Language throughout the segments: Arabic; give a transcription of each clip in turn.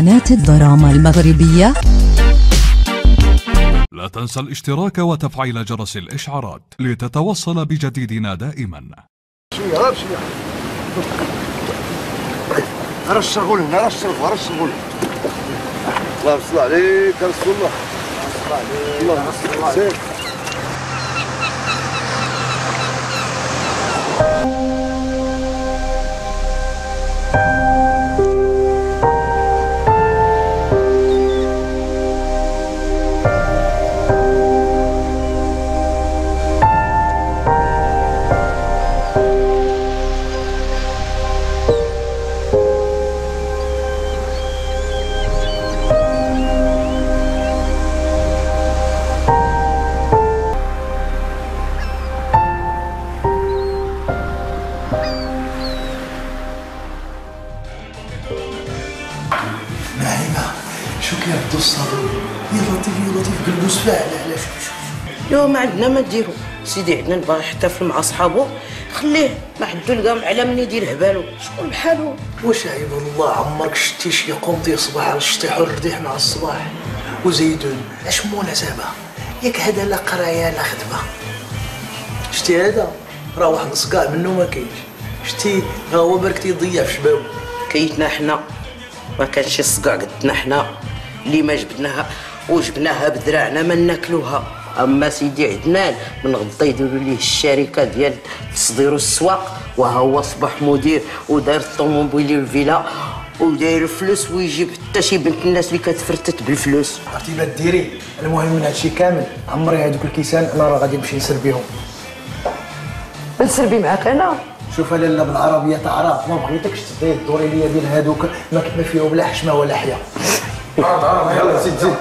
قناة الدراما المغربية. لا تنسى الاشتراك وتفعيل جرس الإشعارات لتتوصل بجديدنا دائما. شوية راه الشغل هنا، راه الشغل. الله يصل عليك يا رسول الله. الله يصل عليك. شو كيردو الصابون؟ يا لطيف قلبوس فاعل. شوف يو ما عندنا ما ديرو، سيدي عندنا باغي يحتفل مع صحابو، خليه ما حدو لقام على من يدير هبالو، شكون بحالو. واش عيب الله عمرك شتي شي قومطي صباح على الشطيح والرديح مع الصباح وزيدون؟ اش مناسبة؟ ياك هذا لا قرايه لا خدمه. شتي هذا راه واحد الصقاع منه ما كاينش، شتي ها هو برك تيضيع في شبابو. كيتنا حنا ما كانش شي صقع قدنا حنا اللي ما جبدناها وجبناها بدراعنا ما ناكلوها. اما سيدي عدنان من غدا يديروا ليه الشركه ديال تصدير السواق، وها هو اصبح مدير وداير الطوموبيل والفيلا وداير الفلوس، ويجيب حتى شي بنت الناس اللي كتفرتت بالفلوس. عرفتي ما ديري، المهم من هادشي كامل عمري هادوك الكيسان انا راه غادي نمشي نسربيهم. نسربي معاك انا؟ شوف لالا بالعربيه تعرف، ما بغيتكش تدي الدوري ليا ديال هادوك ما فيهم لا حشمه ولا حياه. يلا زيد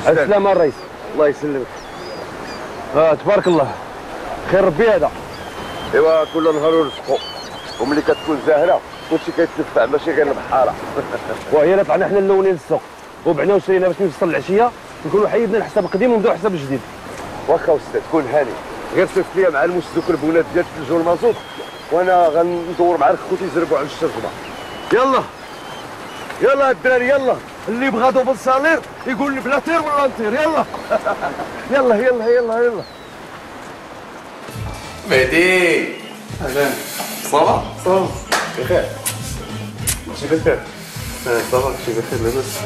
السلام الرئيس. الله يسلمك. تبارك الله، خير ربي هذا. ايوا كل نهار ورزقو، وملي كتكون زاهره كلشي كيتدفع ماشي غير البحاره. وهي اللي طلعنا حنا الاولين للسوق وبعنا وشرينا باش نوصل العشيه نكونوا حيدنا الحساب القديم ونبداو الحساب الجديد. واخا استاذ كون هاني، غير صيفط ليا مع الموس دوك البولات ديال الثلج والمازوط وانا غندور مع خوتي يزربوا عند الشرطه. يلا الدراري يلا، اللي بغا دوبل صالير يقول لي بلا طير ولا نطير. يلا مهدي اهلا. صافا بخير. ماشي بخير. صافا شي بخير لاباس.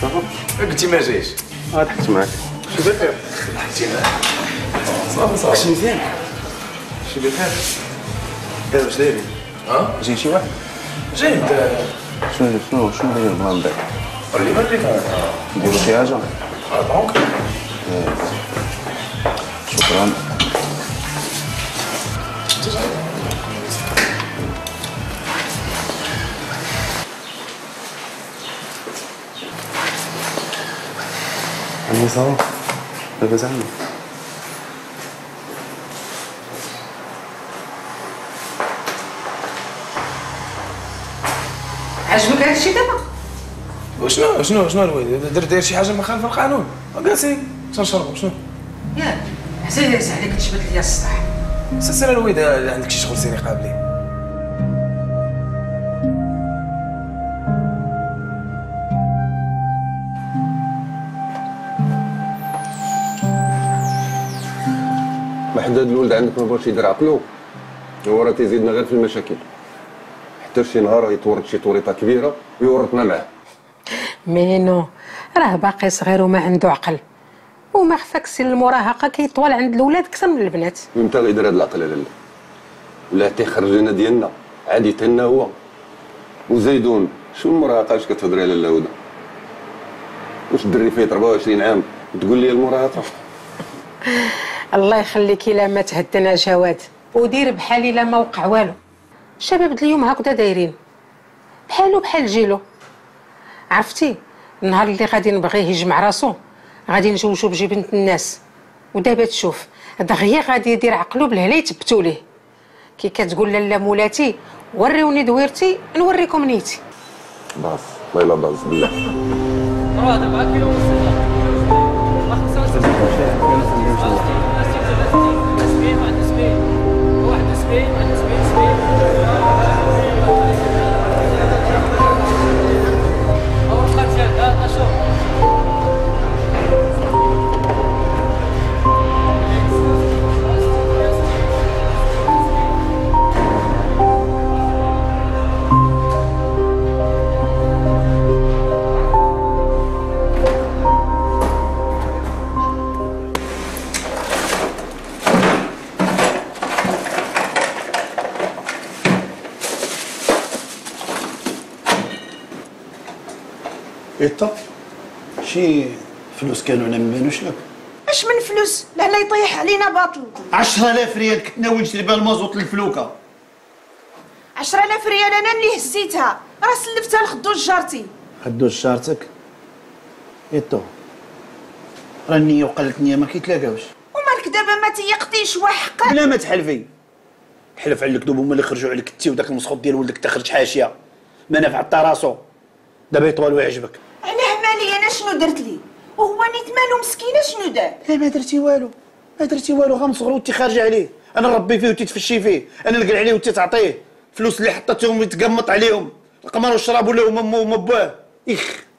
صافا قلتي ما جايش. ضحكت معاك. شي بخير. ضحكتي معاك. صافا شي مزيان. شي بخير. دابا واش دايرين؟ جاي شي واحد؟ جاي شنو داير بغا ندير؟ وريني نديرو شي حاجة؟ دونك شكرا. عمي صافا لاباس عمي؟ عجبك هادشي دابا؟ شنو الوالد داير شي حاجه مخالفه للقانون؟ جالسين تنشربوا شنو؟ ياك عزيز عليك تجبد لي السطح. سير الوالد عندك شي شغل سيري قابلي. محدد الولد عندك ما بغاش يدير عقلو، هو راه تيزيدنا غير في المشاكل، حتى شي نهار يتورط شي طوريطه كبيره ويورطنا معاه. مينو راه باقي صغير وما عنده عقل، وما خفاك سن المراهقه كيطول عند الاولاد اكثر من البنات. ومتى غيدير هاد العقل لالا؟ ولا تيخرج لنا ديالنا عادي حتى هو. وزيدون شو المراهقه اش كتهضري على لاوده؟ واش الدري فيه 24 عام تقول لي المراهقه؟ الله يخليك الا ما تهدنا جواد ودير بحالي لا ما وقع والو. الشباب اليوم هكذا دايرين بحالو بحال جيلو. عرفتي النهار اللي غادي نبغيه يجمع راسو غادي نجوجو بجي بنت الناس، ودابا تشوف دغيا غادي يدير عقلو بالهلا يتبتو ليه. كي كتقول لاله مولاتي وريوني دويرتي نوريكم نيتي. باص والله الا باص بالله. إيطا شي فلوس كانوا انا ما بانوش لك. اش من فلوس؟ لا يطيح علينا باطل. 10,000 ريال كنت ناوي نشري بها المازوط للفلوكه. 10,000 ريال انا اللي هزيتها، راه سلفتها لخدوش جارتي. خدوش جارتك؟ إيطا راه النية وقالت النية ما كيتلاقاوش. ومالك دابا ما تيقتيش وحقك؟ بلا ما تحلفي. حلف على الكذوب هما اللي خرجوا عليك انت وداك المسخوط ديال ولدك تخرج حاشيه. ما نافع حتى راسو. دابا يطول ويعجبك. علاه مالي انا شنو درت لي؟ وهو نيت مالو مسكينه شنو دار؟ لا ما درتي والو، ما درتي والو، غا من صغرو انت خارجه عليه، انا نربي فيه وتتفشي فيه، انا نقل عليه وتتعطيه، فلوس اللي حطيتهم يتقمط عليهم، القمر والشراب ولا هما امه وما باه،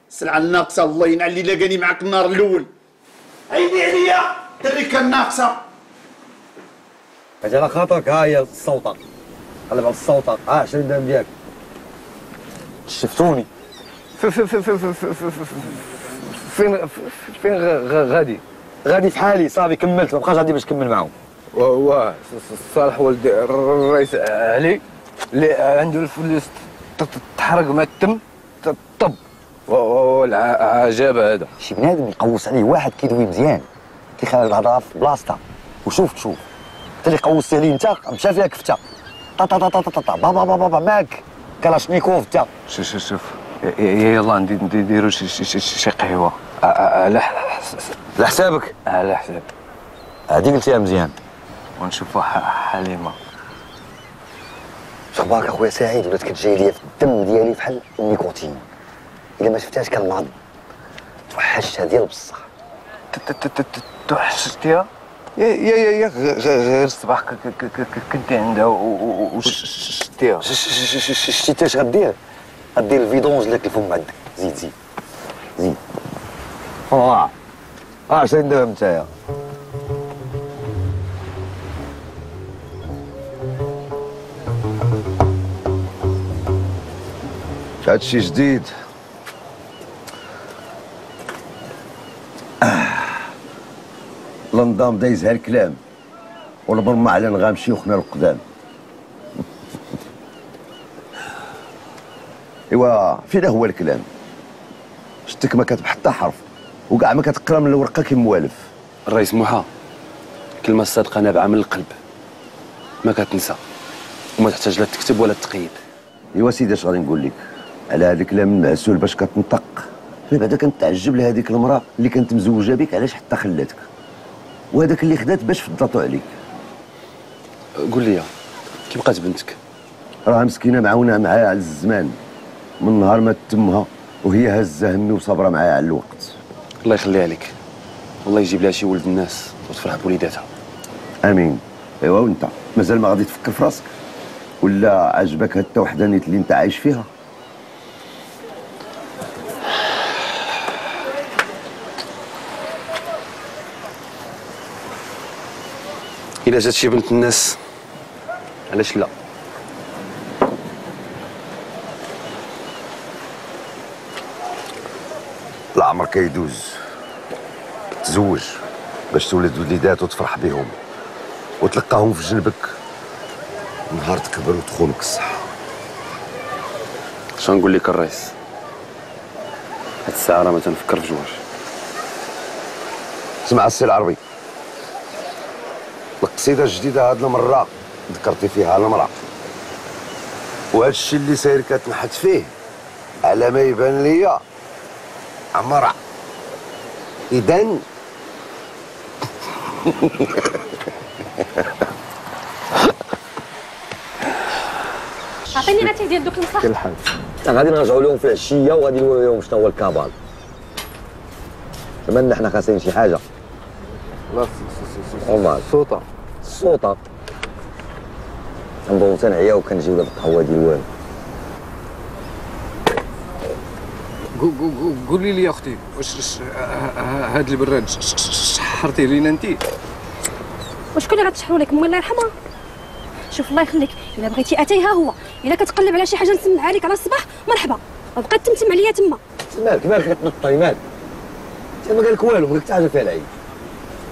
السلعه الناقصه الله ينعل اللي لاقاني معاك النار الاول. عيني عليا دري كان ناقصه. اجي على خاطرك ها هي الصوطه، قلب على الصوطه، 20 درهم ديالك. شفتوني فين غادي في حالي صافي كملت، ما بقاش غادي باش نكمل معاهم. واه صالح ولد الرئيس علي اللي عنده الفلوس تحرق ما تم طب والعجب هذا. شي بنادم يقوس عليه واحد كيدوي مزيان كيخرج الهضره في بلاصتها وشوف انت اللي قوست عليه انت مشى فيها كفته طا طا طا طا طا بابا بابا معاك كلاشنيكوف انت. شوف يلا نديروا شي قهوه على حسابك. على حساب هذه قلتيها مزيان. ونشوفوا حليمه. شخبارك اخويا سعيد؟ ولات كتجي ليا في الدم ديالي بحال النيكوتين، الا ما شفتهاش كنمرض. توحشتها ديال بصح. توحشتيها؟ يا غير الصباح كنت عندها وشتيها. شتيتها اش غدير؟ غدير الفيدونج لك الفم عندك. زيد 20 درهم نتايا. هادشي جديد. النظام دايزها الكلام والبرمة على نغام شيوخنا القدام. ايوا فين هو الكلام؟ شتك ما كاتب حتى حرف وكاع ما كتقرا من الورقه كموالف. الرئيس موحى الكلمه الصادقه نابعه من القلب، ما كتنسى وما تحتاج لا تكتب ولا تقيد. ايوا سيدي اش غادي نقول لك على هذا الكلام المعسول باش كتنطق. بعدا كنتعجب لهذيك المراه اللي كانت مزوجه بك علاش حتى خلاتك، وهذاك اللي خدات باش فضاتو عليك. قول لي كي بقات بنتك؟ راها مسكينه معاونه معايا على الزمان من نهار ما تمها وهي هزه همي وصابره معايا على الوقت. الله يخليها لك، والله يجيب لها شي ولد الناس وتفرح بوليداتها. امين. ايوا وانت مازال ما غادي تفكر في راسك ولا عجبك هاد التوحدانيت اللي انت عايش فيها؟ إلا جات شي بنت الناس علاش لا؟ العمر كيدوز، تزوج باش تولد وليدات وتفرح بهم وتلقاهم في جنبك نهار تكبر وتخونك الصحة. شنو نقول لك الرئيس؟ هاد الساعة راه ما تنفكر في جواج. اسمع السي العربي، القصيدة الجديدة هاد المرة ذكرتي فيها المرأة، وهاد الشي اللي ساير كتنحت فيه على ما يبان ليا عمرة. إذن عطيني الاتاي ديال دوك المساخ. الحال غادي نرجعوا لهم في العشيه وغادي نوريو لهم شنو هو الكابال. كمان حنا خاسرين شي حاجه. لا السوطه السوطه كنبغيو تنعيا وكنجيو لهاد القهوه ديال والو. قولي لي يا اختي واش هاد البراد شحرتيه لينا انت؟ وشكون اللي غتشحروا لك؟ امي الله يرحمها. شوف الله يخليك، الا بغيتي اتاي ها هو، الا كتقلب على شي حاجه نسمعها لك على الصباح مرحبا، وبقى تمتم عليا تما. مالك كتنطي مالك؟ انت ما قال لك والو، بغيت تعرف على العيد.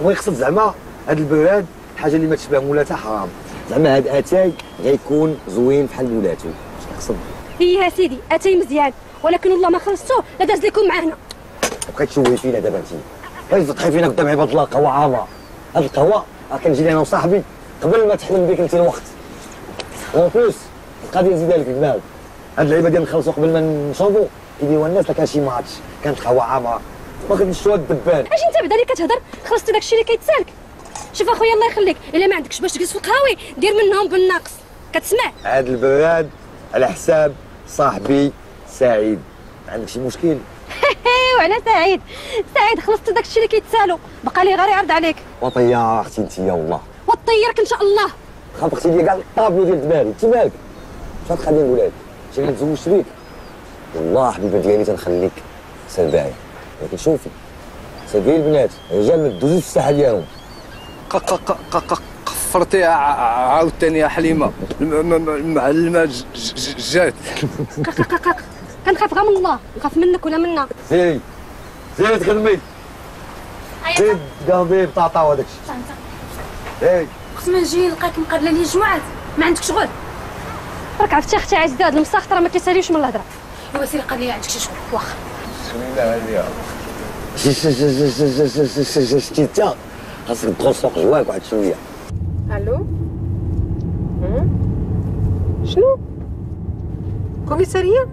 هو يقصد زعما هاد البراد حاجه اللي ما تشبه مولاتها حرام، زعما هاد اتاي غيكون زوين بحال مولاتو. شنو يقصد؟ هي سيدي اتاي مزيان، ولكن والله ما خلصتوه لا داز لكم معانا. بقيت تشوهي فينا دابا انت، بغيتي تضحي فينا قدام عباد الله. قهوه عامره، هاد القهوه راه كنجي انا وصاحبي قبل ما تحلم بك انت الوقت. اون بلوس القضيه زيد لك المال، هاد اللعيبه ديال نخلصوا قبل ما نشربوا كيديروا الناس. لا كان شي ماتش كانت قهوه عامره ما كنشوفوا الدبان. اش انت بعدا اللي كتهضر؟ خلصتي داكشي اللي كيتسالك. شوف اخويا الله يخليك، الا ما عندكش باش تجلس في القهاوي دير منهم بالناقص، كتسمع؟ هاد البراد على حساب صاحبي سعيد. عندك شي مشكل؟ وعلى سعيد خلصت داكشي اللي كيتسالو، بقى لي غير يعرض عليك. وطياره اختي انت يا والله، وطيرك ان شاء الله. خافقتي لي كاع الطابلو ديال دماغي. انت مالك؟ شنو غتخلي نقول لك؟ شي اللي تزوجت بيك والله حبيبه ديالي تنخليك سرباعي، ولكن شوفي سربي البنات الرجال ما تدوزوش في الساحه ديالهم. قفرتي عاوتاني يا حليمه، المعلمه جات. كنخاف غير من الله، نخاف منك ولا منا. زيد تخدمي، زيد قهوي بطاطا وهداك الشيء. زيد وقت ما نجي نلقاك مقابله لي الجمعات ما عندك شغل. راك عرفتي اختي عزيزه هاد المساخ راه ما كيساليوش من الهضره. ايوا سيري قال لي عندك شي شغل واخا. بسم الله عليا. شتي انت خاصك تدخل سوق جواك واحد شويه. الو شنو؟ كوميساريه؟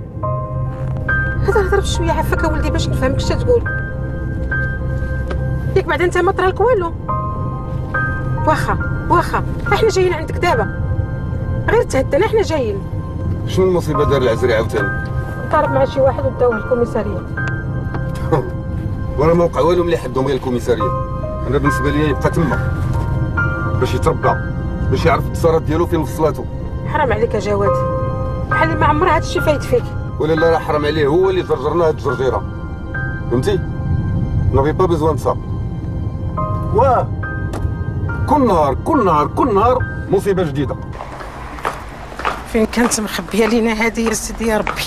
هضر بشويه عفاك ولدي باش نفهمك اش تقول. ياك بعدا انت ما طرالك والو. واخا احنا جايين عندك دابا، غير تهدنا احنا جايين. شنو المصيبه دار العزري عاوتاني؟ طالب مع شي واحد وداوه الكوميساريه. ورا ما وقع والو ملي حدهم غير الكوميساريه. انا بالنسبه لي يبقى تما باش يتربى، باش يعرف التصرف ديالو فين وصلاتو. حرام عليك يا جواد، بحال اللي ما عمر هاد الشي فايت فيك. ولا لا راه حرام عليه، هو اللي جرجرنا هاد الجرجيره، فهمتي؟ نافي با بيزوان سا. واه كل نهار مصيبه جديده. فين كانت مخبيه لينا هادي يا سيدي يا ربي؟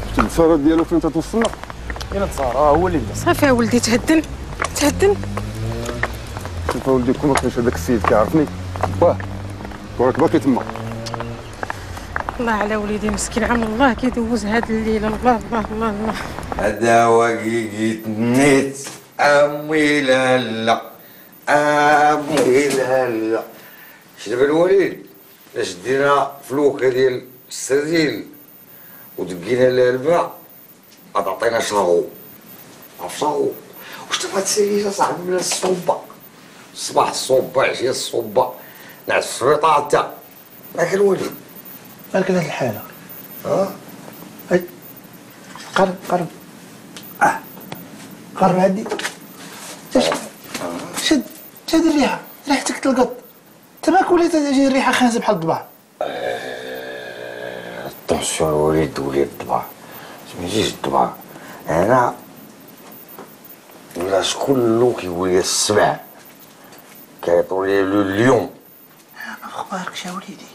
شفتي التصرف ديالو فين تتوصلنا؟ فين تصار؟ هو اللي بدا. صافي يا ولدي تهدن. شوف ولدي كون ما كانش هذاك السيد كيعرفني، واه وراك باقي تما. الله على وليدي مسكين، عم الله كيدوز هاد الليله. الله هذا هو كيجيت نيت امي لالا امي لالا. شنو الوليد اش دينا فلوكه ديال السرديل ودقينا لها الماء غتعطينا شرغو. عرف شرغو واش تبغى تسالي صاحبي من الصوبه؟ الصباح الصوبه، عشيه الصوبه، نعس في السبيطار حتى ماك الوليد. مالك هاد الحاله؟ هاي قرب هادي. شد ريحتك تلقط. تماك وليت تجي الريحه خانزه بحال الضباع. اتونسيون وليد الضباع ما يجيش الضباع. انا ولا شكون كيقول لي السبع كيعطوا لي اليوم. ما اخباركش يا وليدي؟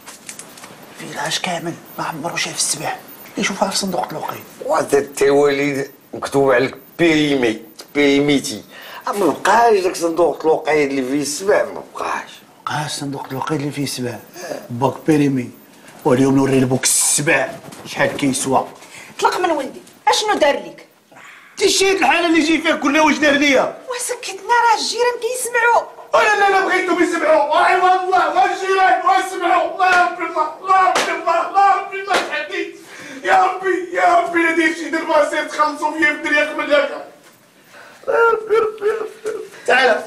الفيلاج كامل ما عمرو شاف السبع اللي يشوفها في صندوق الوقيت. وانت وليد مكتوب عليك بيريميتي. ما بقاش داك صندوق الوقيت اللي فيه السبع، ما بقاش صندوق الوقيت اللي فيه السبع باك بيريمي. واليوم نوري لبوك السبع شحال كيسوى. طلق من ولدي، اشنو دار لك؟ تشيت الحاله اللي جاي فيها كلها واش دار ليا؟ وسكتنا راه الجيران كيسمعوا. لا بغيتهم يسمعوا. والله والجيران واسمعوا. الله ربي تحديت. يا ربي لا دير شي درباسير تخلصوا فيا في الدنيا قبل هكا. تعال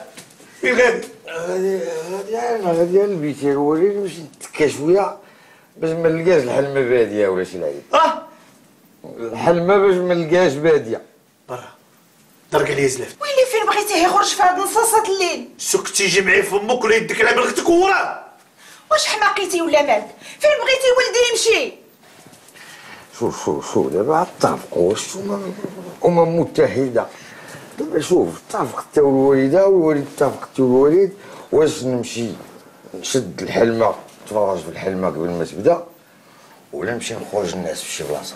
فين غادي؟ غادي البيت يا الوليد باش نتكا شويه باش ما نلقاش الحلمه باديه ولا شي لعيب. الحلمه باش ما نلقاش باديه. برا درك عليه زلفت. ويلي فين بغيتيه يخرج في هاد نصاصات الليل؟ سكتي جمعي فمك ولا يدك على بلغتك وراه. واش حماقيتي ولا مالك؟ فين بغيتي ولدي يمشي؟ شوف دابا اتفقوا واش أمم متحدة. دابا شوف اتفق انت والوالدة والوالد اتفق انت والوالد واش نمشي نشد الحلمة نتفرج في الحلمة قبل ما تبدا ولا نمشي نخرج الناس في شي بلاصة.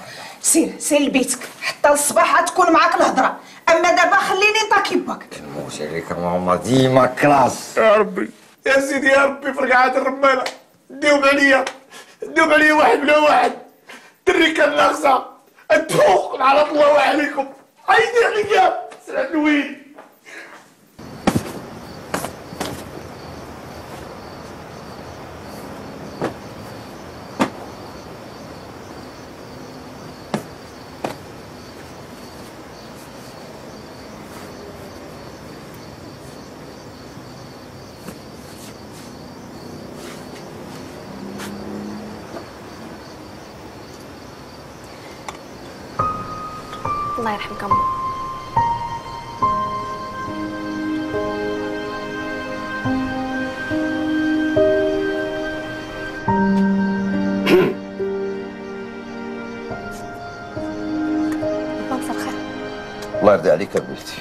سير لبيتك حتى الصباح غتكون معاك الهضرة، أما دابا خليني نطاكي باك. كنموت عليك ماما ديما كلاس. يا ربي يا سيدي يا ربي فرقعات الرمالة ديوب عليا واحد بلا واحد. دري كان ناقصة التفوق على الله وعليكم. عيدي عليا سلام وين. الله يرحمك أمي. بابا مساء الخير. الله يرضي عليك بنيتي.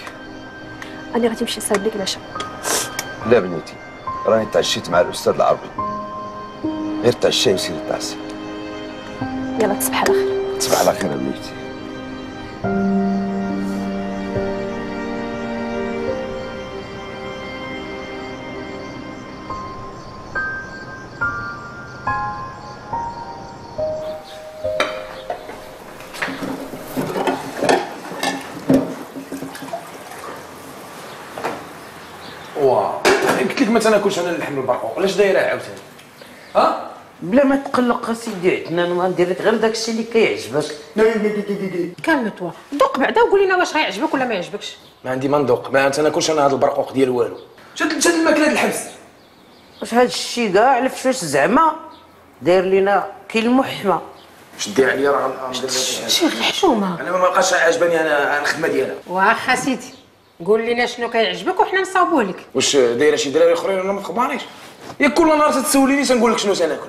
أنا غادي نمشي نسالب لك العشاء. لا بنيتي راني تعشيت مع الأستاذ العربي. غير تعشاي وسيري تعسي. يلا تصبح على خير. تصبح على خير بنيتي. قلت لك ما تناكلش انا اللحم بالبرقوق، علاش دايره عاوتاني؟ بلا ما تقلق اسيدي عندنا انا ندير لك غير داكشي اللي كيعجبك. كمل توا دوق بعدا وقول لنا واش غيعجبك ولا ما يعجبكش. ما عندي ما ندوق، ما تناكلش انا هذا البرقوق ديال والو. شاد الماكله د الحبس. واش هاد الشيء كاع الفشاش زعما داير لينا كي المحمى. شدي عليا راه شي غير حشومه. انا ما بقاش عاجباني انا الخدمه ديالها. واخا سيدي قول لنا شنو كيعجبك وحنا نصاوبوه لك. واش دايره شي دراري اخرين انا ما تخبرنيش؟ ياك كل نهار تتسوليني تنقول لك شنو تناكل.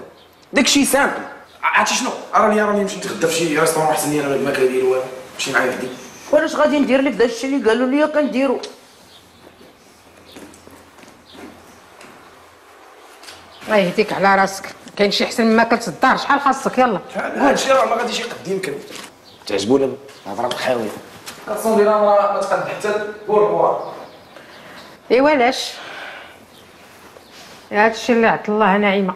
داكشي سامبل. عرفتي شنو؟ راني نمشي نتغدى في شي ريستورون احسن لي انا الماكله ديالي والو. مشي معايا وحدي. وعلاش غادي ندير لك داكشي اللي قالوا لي كنديرو؟ الله يهديك على راسك، كاين شي احسن من ماكله الدار. شحال خاصك يلا. هادشي راه ما غاديش يقد يمكن. تعجبونا الهضره بالخاويه. كتصون ديال راه ما تقد حتى البور. ايوا علاش؟ هادشي اللي عطا الله نعيمه.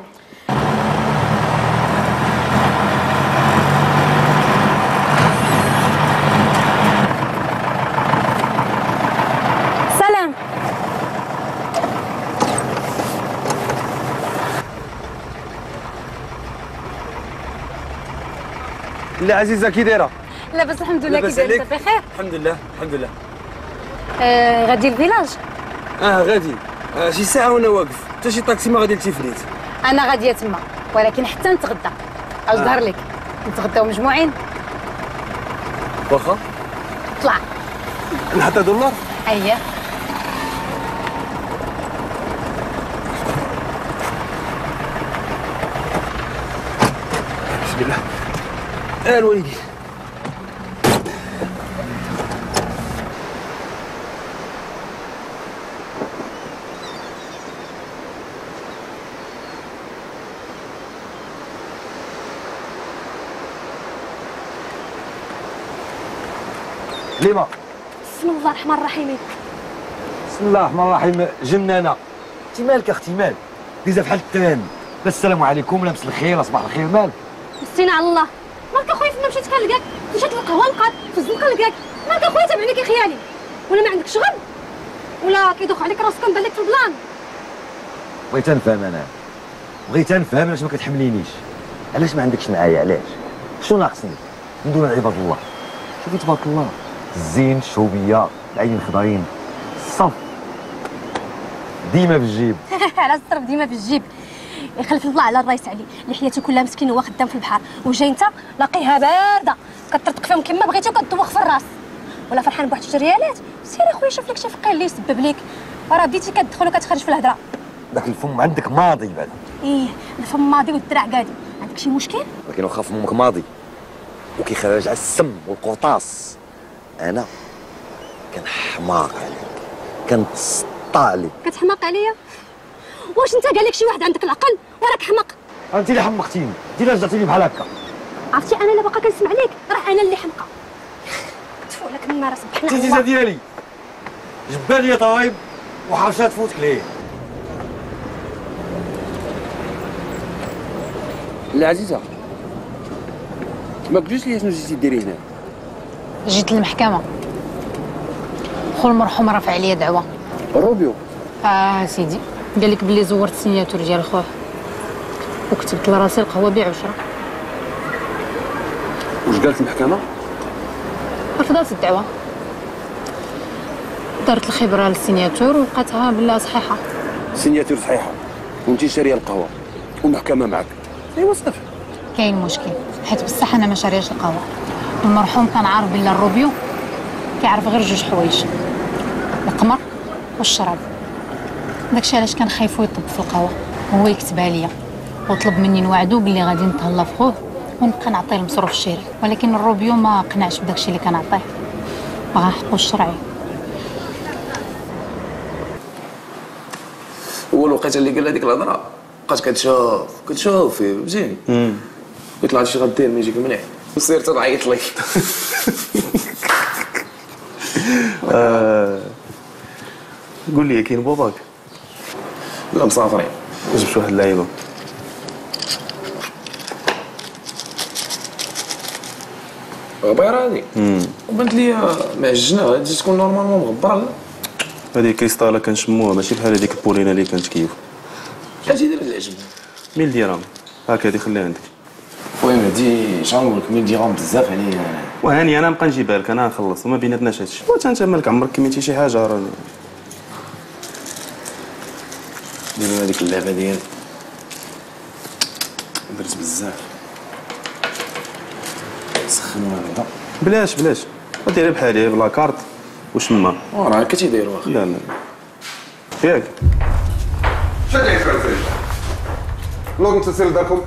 سلام. لا عزيزه كي دايره؟ لاباس الحمد لله. كي داير انت بخير؟ الحمد لله الحمد لله. غادي الفيلاج؟ غادي شي ساعه وانا واقف، حتى شي طاكسي ما غادي لتيفنيت. انا غاديه تما ولكن حتى نتغدى. اش ظهر لك نتغداو مجموعين؟ واخا طلع نحط دولار. اييه بسم الله. الوالدي ليما. بسم الله الرحمن الرحيم. بسم الله الرحمن الرحيم. جنانه. انت مالك اختي مالك؟ ديزا بحال التران. بس السلام عليكم لابس الخير صباح الخير مالك؟ مستينا على الله. مالك اخويا فين مشيت كنلقاك؟ مشيت للقهوه نقاد في الزنقه نلقاك. مالك اخويا تابعني كي خيالي ولا ما عندك شغل ولا كيدوخ عليك راسك كنبان لك في البلان؟ بغيت نفهم انا، بغيت نفهم علاش ما كتحملينيش، علاش ما عندكش معايا، علاش؟ شنو ناقصني؟ ندور على عباد الله. شوفي تبارك الله الزين الشوبيه العين الخضرين الصف ديما في الجيب. على الصرف ديما في الجيب. يخلف الله على الرايس علي اللي حياته كلها مسكين هو خدام في البحر، وجاي انت لاقيها بارده كترتق فيهم كما بغيتي وكتدوخ في الراس، ولا فرحان بواحد 2 ريالات. سير اخويا شوف لك شي فقيه اللي يسبب ليك، راه بديتي كتدخل وكتخرج في الهضره. داك الفم عندك ماضي بعد. ايه الفم ماضي والدراع قادي، عندك شي مشكل؟ ولكن واخا فمك ماضي وكيخرج على السم والقرطاس، انا كنحماق عليك، كنتسطى عليك. كتحماق عليا؟ واش انت قال لك شي واحد عندك العقل وراك حمق؟ انت اللي حمقتيني، انت اللي رجعتيني بحال هكا. عرفتي انا اللي باقا كنسمع ليك راه انا اللي حمقى. تفوق لك النار سبحنا الله. التيزه ديالي جبالي يا طايب وحرشات فوتك ليه. لا عزيزه ما قلتوش لي شنو جيتي ديري هنا؟ جيت للمحكمة، خو المرحوم رفع عليا دعوة. روبيو؟ سيدي قال لك بلي زورت السيناتور ديال خوه وكتبت لراسي القهوة ب10. واش قالت المحكمة؟ رفضت الدعوة، دارت الخبرة للسيناتور ولقاتها بلا صحيحة. سيناتور صحيحة وانتي شارية القهوة والمحكمة معك. ايوا صافي. كاين مشكل حيت بصح انا ما شارياش القهوة. المرحوم كان عارف بلا الروبيو كيعرف غير 2 حوايج، القمر والشراب. داكشي علاش كان خايفو يطب في القهوة، هو يكتبها ليا وطلب مني نوعدو باللي غادي نتهلا في خوه ونبقى نعطيه المصروف الشهري، ولكن الروبيو ما قنعش بداكشي اللي كنعطيه، بغا حقو الشرعي. هو الوقيته اللي قال هذيك الهضره بقات كتشوف فيه مزيان. قلت له هادشي غدير ما يجيك مليح وسير تنعيط لك. قول لي كاين باباك؟ لا مسافرين. جبت واحد اللعيبه. غبيره هادي وبنت لي معجنه، غادي تكون نورمالمون مغبره. لا هذه كريستاله كنشموها ماشي بحال هذيك البولينه اللي كانت كيف. اجي دير اللي عجبني. 1000 درهم هاك هذه خليها عندك. المهم هادي شنو نقول لك 1000 درهم بزاف عليا. وهاني انا نبقى نجيبها لك، انا نخلص وما بيناتناش هادشي. وانت انت مالك عمرك كميتي شي حاجه راني ديروا هذيك اللعبه ديال درت بزاف سخنوا هذا. بلاش ديري بحالي بلا كارت وشما راه كتيديروا اخي. لا ياك شاد عليك الفريج لوك انت سير لداركم،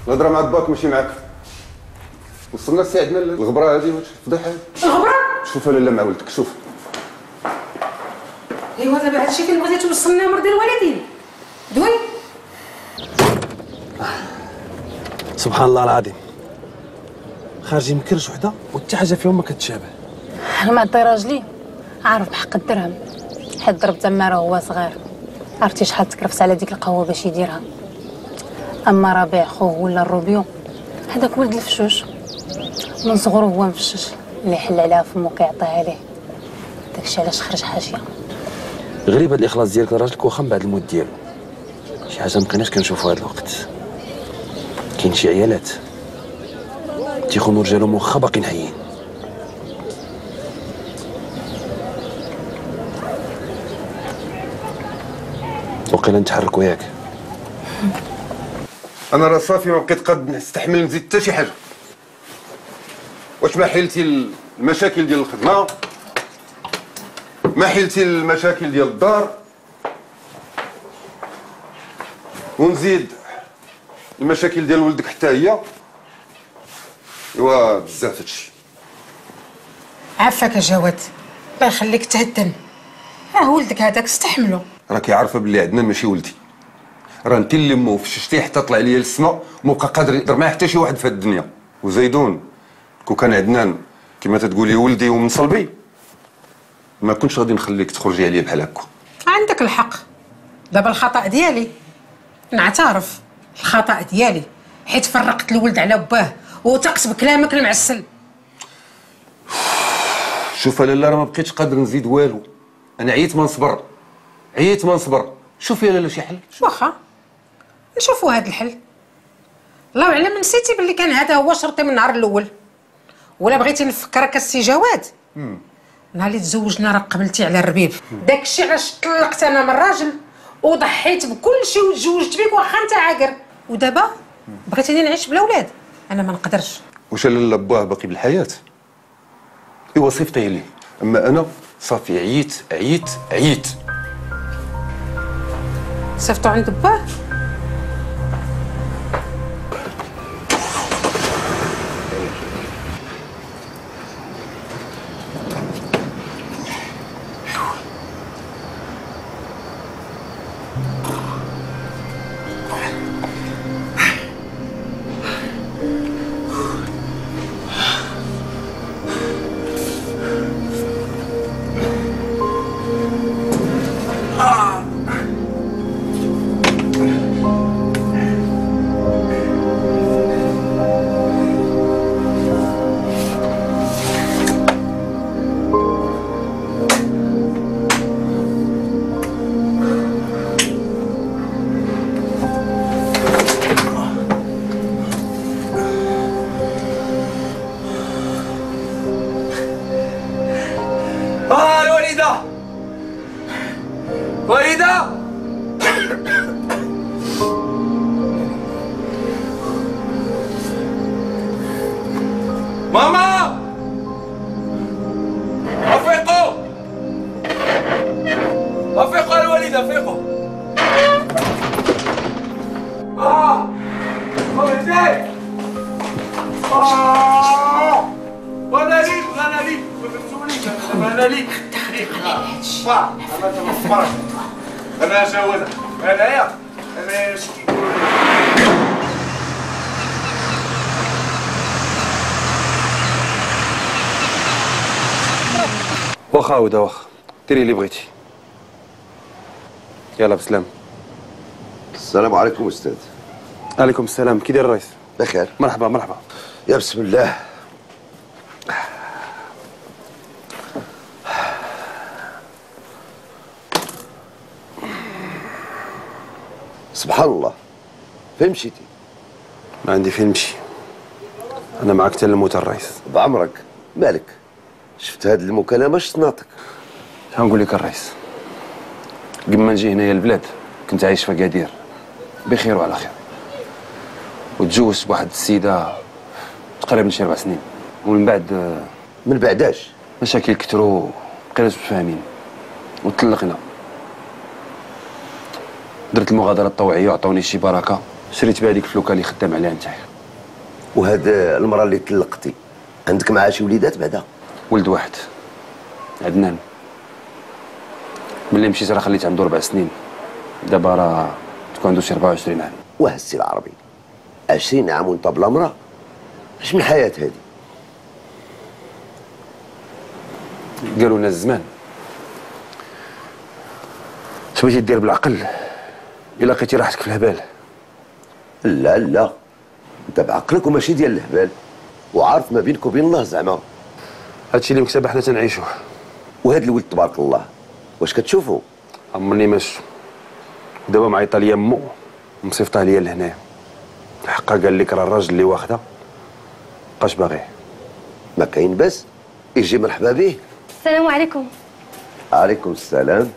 الهضره مع باك ماشي معاك. وصلنا السي عندنا الغبره هذه فضيحه. الغبره؟ شوفها لالا مع ولدك شوف. ايوا دابا هادشي فين بغيتي توصلنا امر ديال الوالدين دوي. سبحان الله العظيم، خارجين من كرش وحده وحتى حاجه فيهم ما كتشابه. انا معطي راجلي عارف بحق الدرهم، حيت ضرب تما راه هو صغير، عرفتي شحال تكرفس على ديك القهوه باش يديرها. اما ربيع خوه ولا الروبيو هذاك ولد الفشوش، من صغرو هو مفشش، اللي يحل عليها فمو كيعطيها ليه، داكشي علاش خرج حاشيه. غريب هاد الاخلاص ديالك لراجلك واخا من بعد الموت ديالو، شي حاجه مبقيناش كنشوفو هاد الوقت. كاين شي عيالات تيخونوا رجالهم واخا باقيين حيين. وقيلا نتحركوا ياك. انا راه صافي ما بقيت قاد نستحمل نزيد حتى شي حاجه. واش ما حلتي المشاكل ديال الخدمه، ما حلتي المشاكل ديال الدار، ونزيد المشاكل ديال ولدك حتى هي. ايوا بزاف هادشي. عافاك يا جواد، الله يخليك تهدن. ولدك هذاك استحملو. راكي عارفه بلي عندنا ماشي ولدي، راه انت اللي مو فششتيه حتى طلع ليا للسما ومبقى قادر يهضر معاه حتى شي واحد في هاد الدنيا. وزيدون كون كان عدنان كما تتقولي ولدي ومن صلبي ما كنتش غادي نخليك تخرجي عليا بحال هكا. عندك الحق، دابا الخطا ديالي، نعترف الخطا ديالي حيت فرقت الولد على باه وثقت بكلامك المعسل. شوف لالا راه ما بقيتش قادر نزيد والو، انا عييت ما نصبر، عييت ما نصبر. شوفي لالا شي حل. واخا نشوفوا هذا الحل. الله اعلم نسيتي باللي كان هذا هو شرطي من النهار الاول، ولا بغيتي نفكرك السي جواد؟ نهار اللي تزوجنا راه قبلتي على الربيب، داكشي علاش طلقت انا من الراجل وضحيت بكل شيء وتزوجت بك واخا انت عاقر، ودابا بغيتيني نعيش بلا ولاد؟ انا ما نقدرش. واش لاله باه باقي بالحياه؟ ايوا صيفطيه لي، اما انا صافي عييت. صيفطو عند باه؟ وليدة ماما أفيقوا الوليدة أفيقوا خرجتي وانا ليك ما فهمتونيش انا ليك انا جاوزها انا شكي يقولوا واخا عاوده واخا ديري اللي بغيتي. يلا بسلام. السلام عليكم استاذ. عليكم السلام. كي داير الرئيس؟ بخير. مرحبا. يا بسم الله. سبحان الله. فين مشيتي؟ ما عندي فين نمشي. انا معاك حتى للموت الرئيس. بعمرك مالك؟ شفت هاد المكالمه شناطك؟ هنقول لك الرئيس، قبل ما نجي هنايا البلاد كنت عايش في اكادير بخير وعلى خير، وتزوجت بواحد السيده تقريبا شي 4 سنين، ومن بعد من بعداش مشاكل كثروا بقينا متفاهمين وطلقنا. درت المغادره الطوعيه وعطوني شي بركه، شريت بها ديك الفلوكه اللي خدام عليها نتاعي. وهاد المراه اللي طلقتي عندك معها شي وليدات بعدا؟ ولد واحد عدنان. ملي مشيت راه خليت عنده 4 سنين، دابا راه تكون عنده شي 24 عام. واه السي العربي 20 عام وانت بلا مراه؟ اش من حياه هادي؟ قالوا لنا الزمان اش بغيتي دير بالعقل الا لقيتي راحتك في الهبال. لا انت بعقلك وماشي ديال الهبال، وعارف ما بينك وبين الله زعما. هادشي اللي مكتب حنا تنعيشوه. وهاد الولد تبارك الله واش كتشوفو؟ عمرني ما شفتو. دابا معيطه ليا مو مصيفطاه ليا لهنايا. حقا قال لك راه الراجل اللي واخده مابقاش باغيه. ما كاين باس يجي مرحبا به. السلام عليكم. عليكم السلام.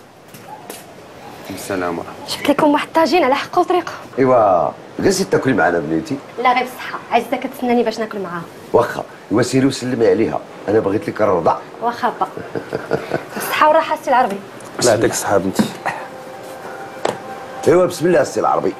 السلام ورحمه. شفت لكم واحد الطاجين على حق وطريقه. ايوا جلسي تاكلي معنا بنيتي؟ لا غير بالصحه، عزه كتسناني باش ناكل معاها. واخا ايوا سيري وسلمي عليها، انا بغيت لك الرضع. واخا با. بالصحه والراحه السي العربي. لا يعطيك الصحه بنتي. ايوا بسم الله السي العربي.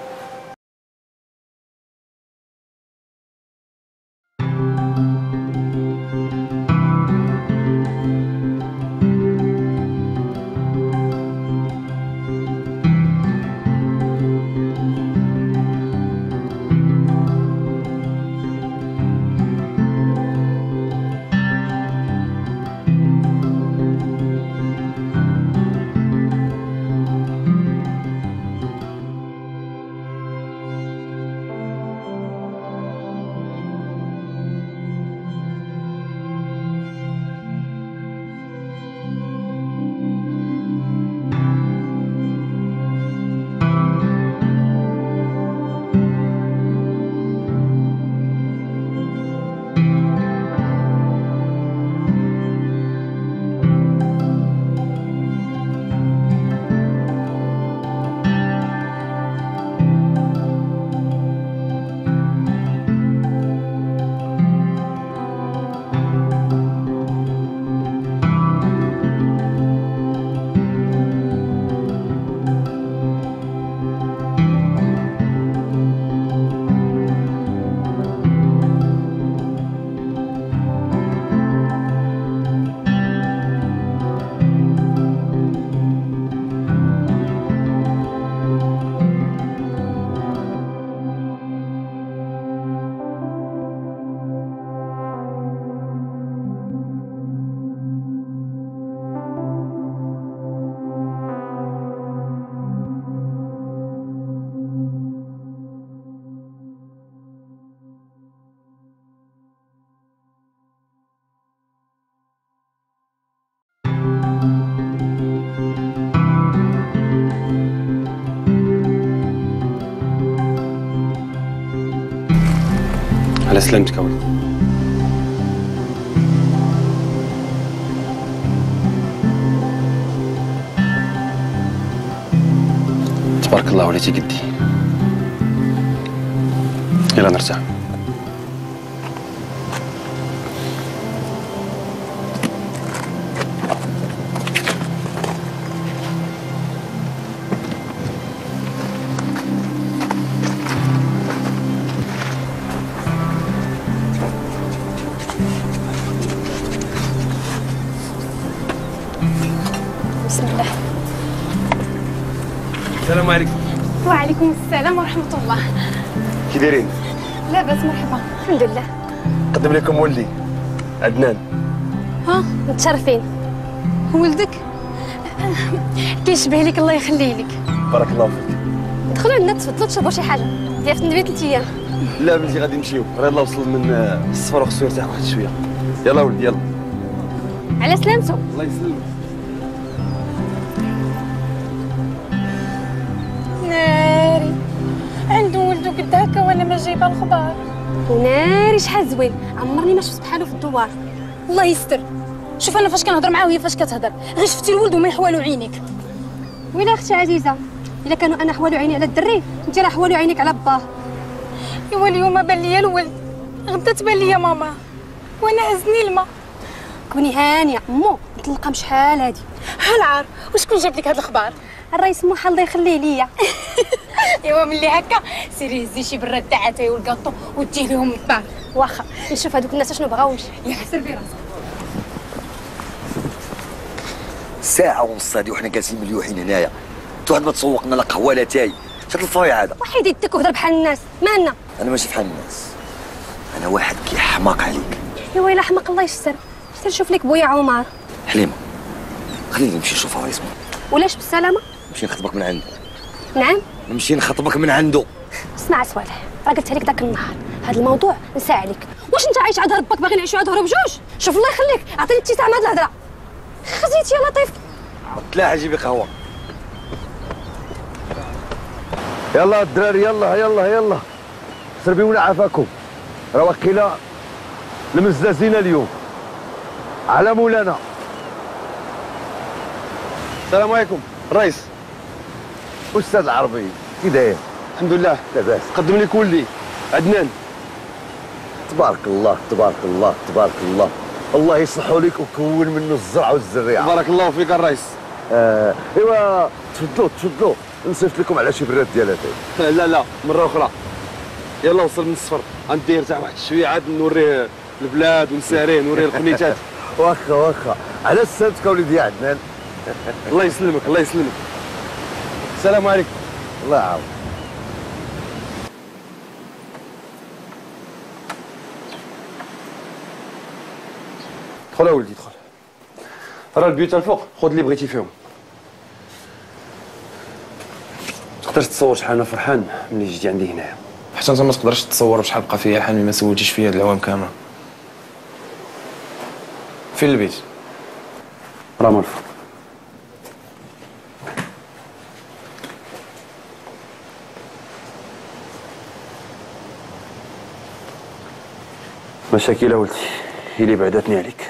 على سلامتك اولي. تبارك الله وليتي قدي. يلا نرتاح. بسم الله. السلام عليكم. وعليكم السلام ورحمة الله. كي دايرين؟ لاباس مرحبا. الحمد لله. قدم لكم ولدي عدنان. ها متشرفين. ولدك كيشبه لك الله يخليه لك. بارك الله فيك. دخلوا عندنا تفضلوا تشربوا شي حاجة. ضيافة النبي 3 أيام. لا بنتي غادي نمشيو، راه يلاه وصل من السفر وخصو يرتاح واحد شويه. يلا ولدي يلا. على سلامته. الله يسلمك. ناري عنده ولدو قد هكا وانا ما جايبه الخبار. ناري شحال زوين، عمرني ما شفت بحالو في الدوار. الله يستر. شوف انا فاش كنهضر معاه وهي فاش كتهضر، غير شفتي الولد وما يحوالو عينيك. ويلا اختي عزيزه، الا كانوا انا حوالو عيني على الدري، انت راه حوالو عينيك على باه. ايوا اليوم بان ليا الولد، غدا تبان ليا ماما وانا هزني الماء. كوني هانيه امو، مطلقه شحال هادي. هالعار وشكون جاب لك هاد الخبار؟ الرئيس موحى الله يخليه ليا. ايوا ملي هكا سيري هزي شي براد تاع عتاي والكاطو وديه لهم للدار. واخا نشوف هذوك الناس شنو بغاوش. يا حسر براسك. ساعة ونص هادي وحنا جالسين مليوحين هنايا. واحد ما تسوقنا لا قهوة لا تاي. شكل الفايع هذا. وحيد يدك وهضر بحال الناس، مالنا؟ أنا ماشي بحال الناس. أنا واحد كيحماق عليك. ايوا الا حماق الله يستر. سير شوف لك بويا عمر. حليمة خليني نمشي نشوف الرئيس. ولاش بالسلامة؟ نمشي نخطبك من عنده. نعم؟ نمشي نخطبك من عنده. اسمع صوالح، راه قلتها لك ذاك النهار، هذا الموضوع نسى عليك. واش انت عايش عاد ربك باغي نعيشوا عاد بجوج؟ شوف الله يخليك، عطيني ابتسامة هاد الهضرة. خزيتي يا لطيف. طلع جيبي قهوة. يلا الدراري يلا يلا يلا. سربيونا عافاكم. راه وكيلا المزازينة اليوم. على مولانا. السلام عليكم الرئيس. أستاذ العربي كي داير؟ الحمد لله لاباس. قدم لك ولدي عدنان. تبارك الله تبارك الله تبارك الله. الله يصلحوا لك وكون منه الزرع والزريعه. بارك الله فيك الرئيس. ايوا تفضلوا تفضلوا، نصيفط لكم على شي براد ديال هذاك. لا مره اخرى. يلا وصل من السفر غندير يرتاح واحد شويه عاد نوريه البلاد ونساريه نوريه القنيتات. واخا على سلامتك وليدي يا عدنان. الله يسلمك الله يسلمك. السلام عليكم. الله يعاون. دخل يا ولدي دخل. راه البيوت الفوق خذ اللي بغيتي فيهم. تقدرش تصور شحال انا فرحان ملي جيتي عندي هنايا. حتى انت ما تقدرش تصور بشحال بقى فيا الحال ما سولتيش فيا هاد العوام كامله. فين البيت؟ راه من الفوق. مشاكل ولدي هي اللي بعدتني عليك.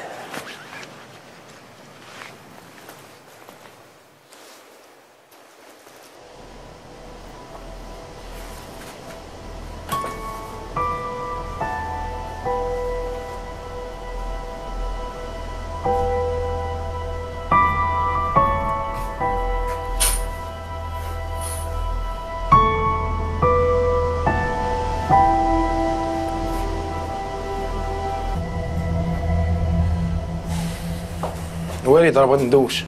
والد راه بغيت ندوش.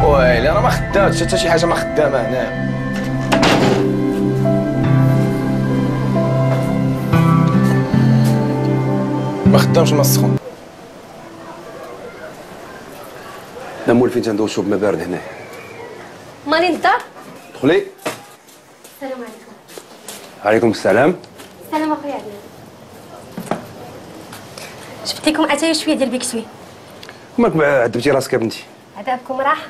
ويلي راه ما خدامتش حتى شي حاجه ما خدامه هنايا. خدامش ما سخون. لا مولفين تندوشو بما بارد هنايا. مالي الدار. دخلي. السلام عليكم. عليكم السلام. السلام اخويا عدنان. جبت لكم اتاي شويه ديال بيكسوي. مالك عذبتي راسك يا بنتي؟ عذابكم راح.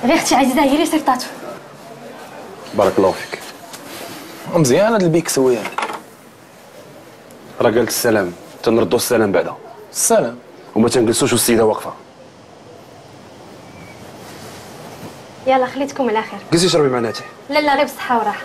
غير اختي عزيزه هي اللي صيفطاتو. بارك الله فيك. مزيان هاد البيكسوي هذا. راه قالت السلام، تنردو السلام بعدا. السلام. وما تنجلسوش والسيده واقفه. يلا خليتكم على خير. جلسي شربي معنا تي. لا لا غير بالصحه وراحه.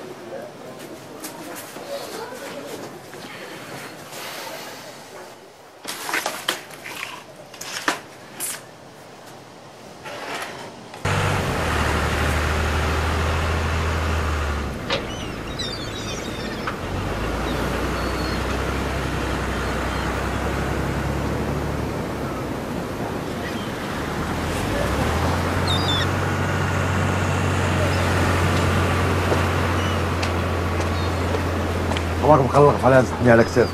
راك مخلق بحال هذا تحمي على كتافك.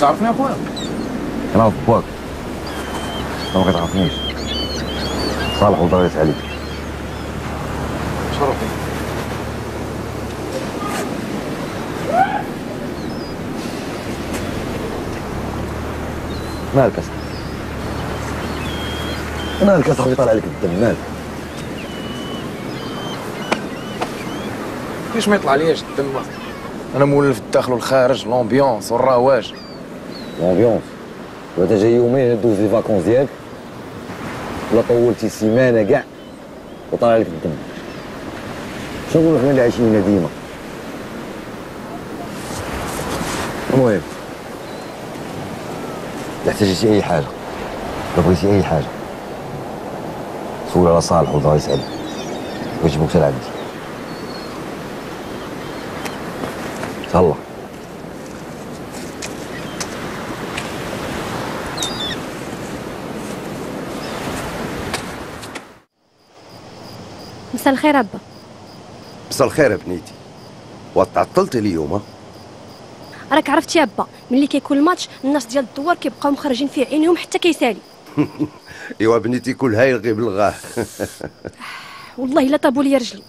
تعرفني اخويا؟ كنعرف باك. انت ما كتعرفنيش. صالح وضريت عليك. شرفي. مالك اصاحبي؟ مالك اصاحبي طالع عليك الدم مالك؟ كيفاش ما يطلع لياش الدم؟ انا مولف الداخل والخارج، لومبيونس والرواج. لومبيونس؟ وانت جاي يومين دوز لي فاكونس ديالك ولا طولتي سيمانه كاع وطالع عليك الدم. شنو نقولوا حنا اللي عايشين هنا ديما؟ المهم الا احتاجتي اي حاجه ولا بغيتي اي حاجه سول على صالح وضا يسالك ويجيبوك حتى لعندي. تهلا. مساء الخير ابا. مساء الخير يا بنيتي. وتعطلتي اليوم؟ راك عرفتي يا با ملي كيكون الماتش الناس ديال الدوار كيبقاو مخرجين فيه عينيهم حتى كيسالي. ايوا بنيتي كل هاي الغي بلغاه. والله الا طابوا لي رجلي.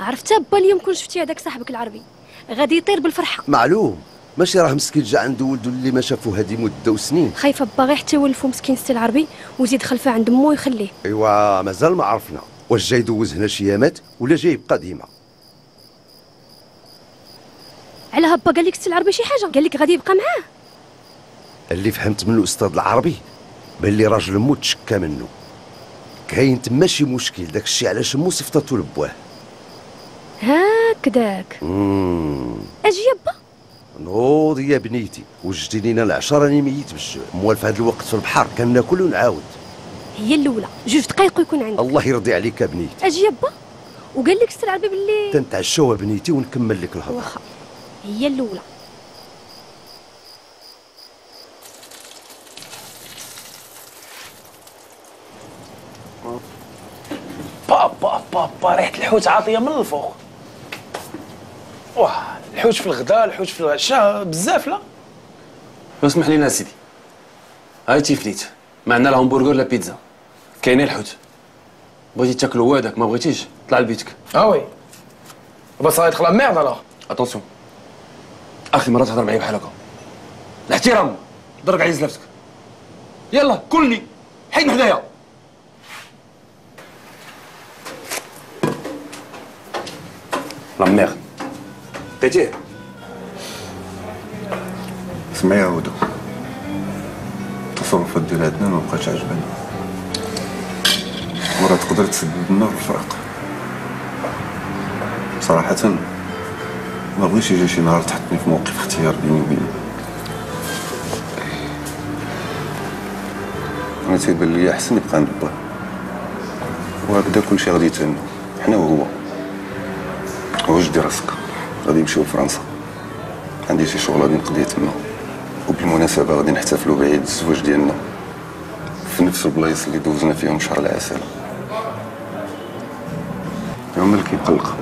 عرفتي با اليوم كون شفتي هذاك صاحبك العربي غادي يطير بالفرحه. معلوم ماشي راه مسكين جا عند ولدو اللي ما شافو هادي مده وسنين. خايفه با غير حتى يولفو مسكين ستي العربي ويزيد خلفه عند مو ويخليه. ايوا مازال ما عرفنا واش جاي يدوز هنا شي يامات ولا جاي يبقى ديما. على هبا قال لك ستي العربي شي حاجه؟ قال لك غادي يبقى معاه؟ اللي فهمت منه الاستاذ العربي بان لي راجل مو تشكى منه. كاين تما شي مشكل، داك الشيء علاش مو صيفطاتو لبواه. هاكداك. اجي يا با. نوضي يا بنيتي وجدي لينا العشاء راني ميت بالجوع. موال في هذا الوقت في البحر كناكل ونعاود. هي الاولى 2 دقائق ويكون عندك. الله يرضي عليك يا بنيتي. اجي يا با. وقال لك ستي العربي باللي تنتعشاو يا بنيتي ونكمل لك الهضره. واخا هي الاولى. با ريحه الحوت عاطيه من الفوق. واه الحوت في الغداء، الحوت في العشاء، بزاف لا. اسمح لينا سيدي، هاي تيفنيت ما عندنا لا همبرغر لا بيتزا، كاينين الحوت. بغيتي تاكلو هو هذاك، ما بغيتيش طلع لبيتك. وي بس غادي تدخل ميرد الوغ. اتونسيون اخي مرة تهضر معايا بحال هكا. الاحترام درك على زلفتك. يلا كلني حيد من حدايا. لا ميرد بيتيه. اسمعي يا هدى، التصرفات ديال عدنان مبقاتش عجباني، وراه تقدر تسبب لنا في الفراق. صراحة ما بغيتش يجي شي نهار تحطني في موقف اختيار بيني وبينه. انا تيبان لي احسن يبقى عند باه، وهكذا كلشي غادي يتهنى حنا وهو. واش دير راسك غادي نمشيو لفرنسا، عندي شي شغل غادي نقضيه تما، وبالمناسبة غادي نحتفلوا بعيد الزواج ديالنا في نفس البلايص اللي دوزنا فيهم شهر العسل. يوم اللي كيقلق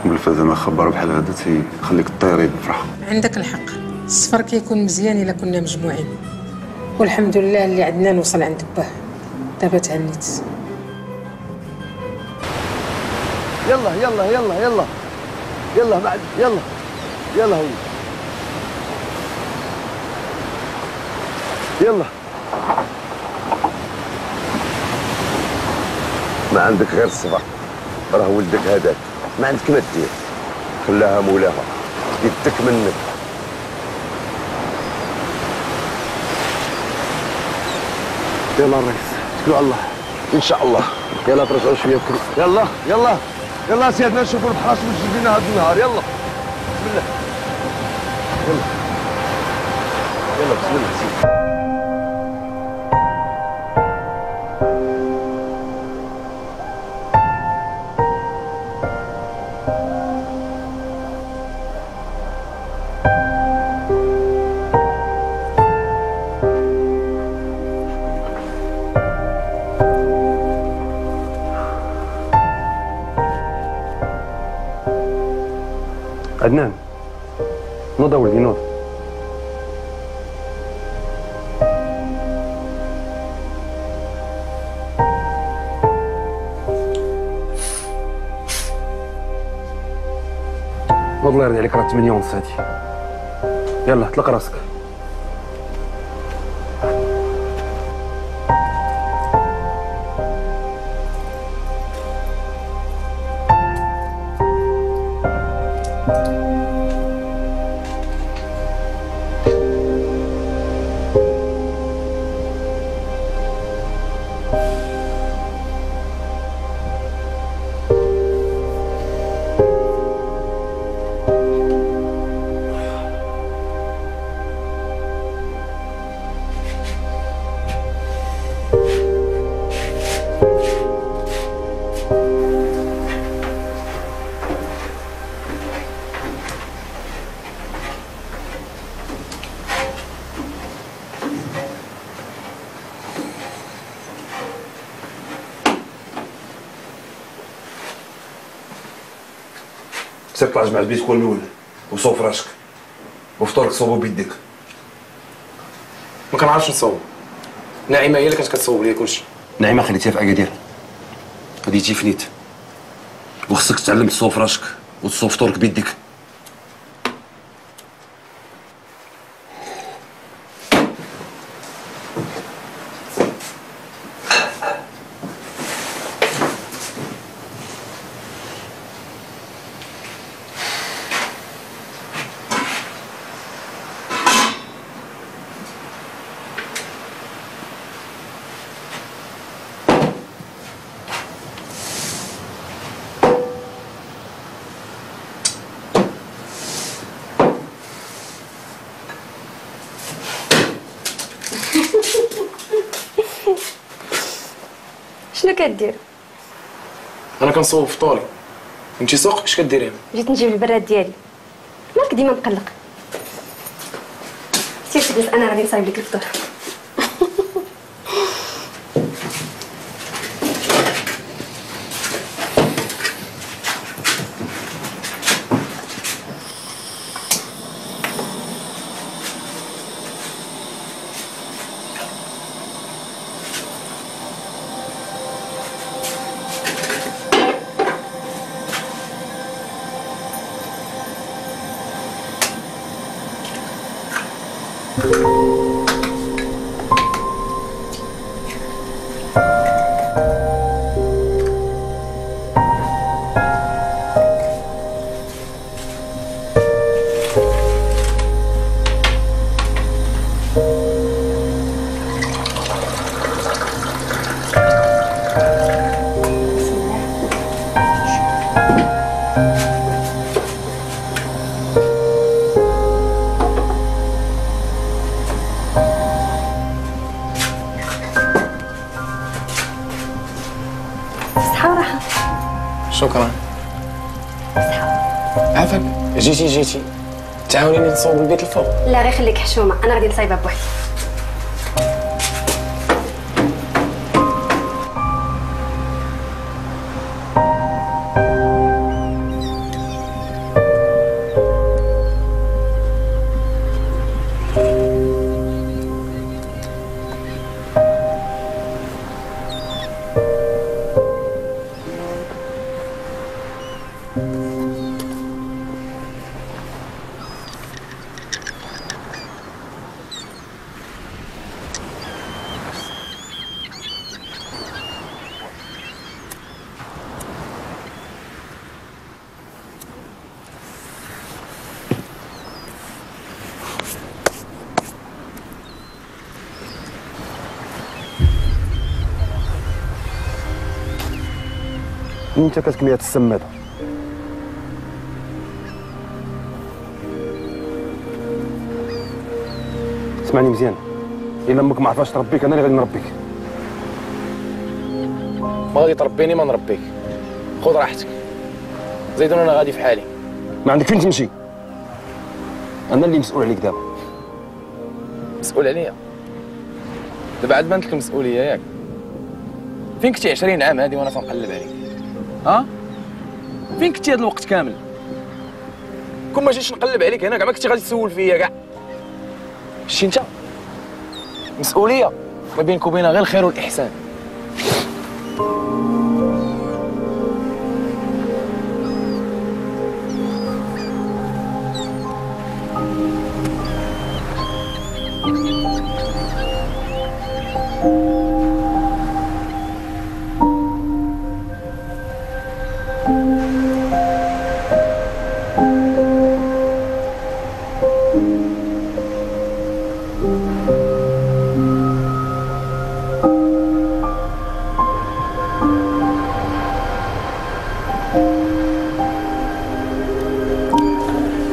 بالفا زعما خبر بحال هذا تيخليك طيري بالفرحة. عندك الحق، السفر كيكون مزيان الا كنا مجموعين، والحمد لله اللي عندنا نوصل عند باه. دابا تهنيت. يلا يلا يلا يلا يلا بعد يلا يلا هو يلا. ما عندك غير الصبر، راه ولدك هذاك ما عندك ما دير، خلاها مولاها يدك منك. يلا الريس اتكلوا على الله ان شاء الله. يلا ترجعوا شويه بكري. يلا يلا يلا سيدنا نشوفوا البحر شنو تجي لنا هذا النهار. يلا بسم الله يلا يلا بسم الله سيدي. عدنان نوض ولدي نوض. نوض الله يرضي عليك، راه 8 ونص هادي. يلا اطلق راسك. سير طلع جمع البيسكوال الاول وصوب فراشك وفطورك صوبو بيديك. ما كنعرفش نصوب. نعيمه هي اللي كانت كتصوب ليا كلشي. نعيمه خليتيها في اكادير، غادي تجي فنيت وخصك تتعلم تصوب فراشك وتصوب فطورك بيديك. شنو كدير؟ انا كنصوب فطوري. انتي سوق اش كديري؟ جيت نجيب البراد ديالي. مالك ديما مقلق؟ سير تجلس، انا غادي نصايب لك الفطور. شكرا. عافاك جيتي تعاونيني نصوب البيت الفوق. لا غير خليك حشومه، انا غادي نصايبها بوحدي. انت كتكمية السماده. اسمعني مزيان، الا امك ما عرفاش تربيك انا اللي غادي نربيك. ما غادي تربيني ما نربيك، خذ راحتك. زيدون انا غادي في حالي. ما عندك فين تمشي، انا اللي مسؤول عليك دابا. مسؤول عليا؟ دابا عاد بانت لك المسؤوليه ياك؟ فين كنتي 20 عام هادي وانا تنقلب عليك؟ ها؟ فين كنتي هاد الوقت كامل؟ كون ما جيتش نقلب عليك هنا كاع ما كنتي غادي تسول فيا كاع. شتي انت؟ مسؤوليه ما بينك وبينها غير الخير والاحسان.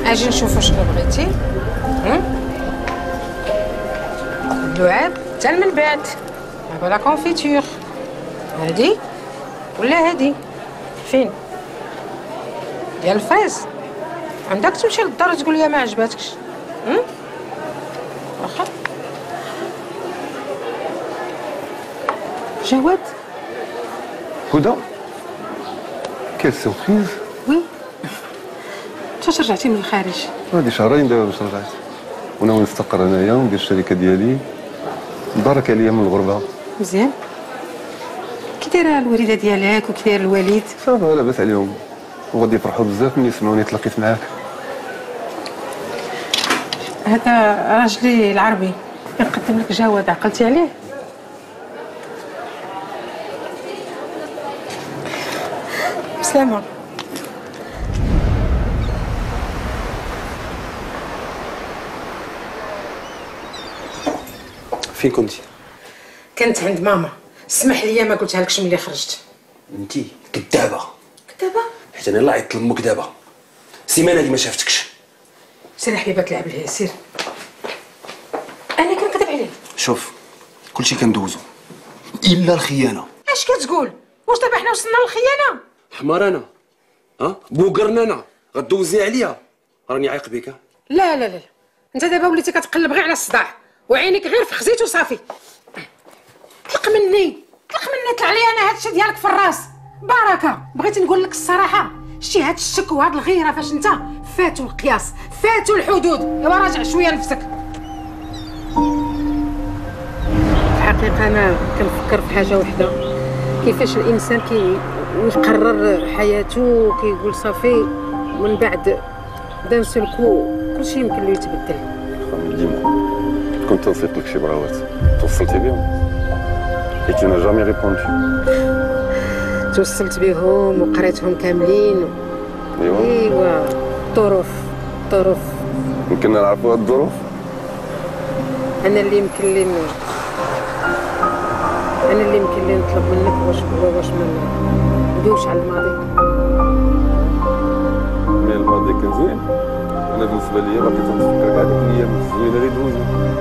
اجي نشوفوا شنو بغيتي. اللعاب حتى من بعد ولا كونفيتور. هادي ولا هادي فين؟ ديال الفريز. عندك تمشي للدار تقول لي ما عجباتكش. واخا جواد. هدى كيل سوربريز. وي فاش رجعتي من الخارج؟ هادي شهرين دابا باش رجعت، وناوي نستقر انايا وندير الشركه ديالي، مبارك عليا من الغربه. مزيان. كي دايره الوالده ديالك وكي داير الوالد؟ صافا لاباس عليهم، وغادي يفرحوا بزاف ملي يسمعوني تلاقيت معاك. هذا راجلي العربي يقدم لك جواد، عقلتي عليه؟ بسلامة. فين كنتي؟ كنت عند ماما. اسمح لي ما قلتها لكش ملي خرجت. انتي كذابه. كذابه؟ حيت انا الله عيطت لامك دابا، السيمانه هادي ما شافتكش. سير حبيبه تلعب ليه، سير. انا كنكذب عليك. شوف كلشي كندوزو الا الخيانه. اش كتقول؟ واش دابا حنا وصلنا للخيانه؟ حمار انا، بوقرنا انا غدوزي عليا، راني عايق بك. لا لا لا، انت دابا وليتي كتقلب غير على الصداع وعينيك غير في خزيت وصافي. طلق مني طلع لي انا هادشي ديالك في الراس. بركه بغيت نقول لك الصراحه، شتي هاد الشك وهاد الغيره فاش انت فاتوا القياس فاتوا الحدود. ايوا راجع شويه نفسك. الحقيقه انا كنفكر في حاجه وحده، كيفاش الانسان يقرر حياته وكيقول صافي من بعد دان سلكو كلشي يمكن له يتبدل. ديما كنت تنسيق لك شي بغاوات توصلتي بهم، حيت انا جامي ريبوندي. توصلت بهم وقريتهم كاملين. ايوا الظروف يمكن نعرفوا هاد الظروف. انا اللي يمكن لي نطلب منك واش ما ندوش على الماضي. مي الماضي كان زوين، انا بالنسبه ليا باقي تنفكر كاع ديك الايام الزوينه اللي دوزنا.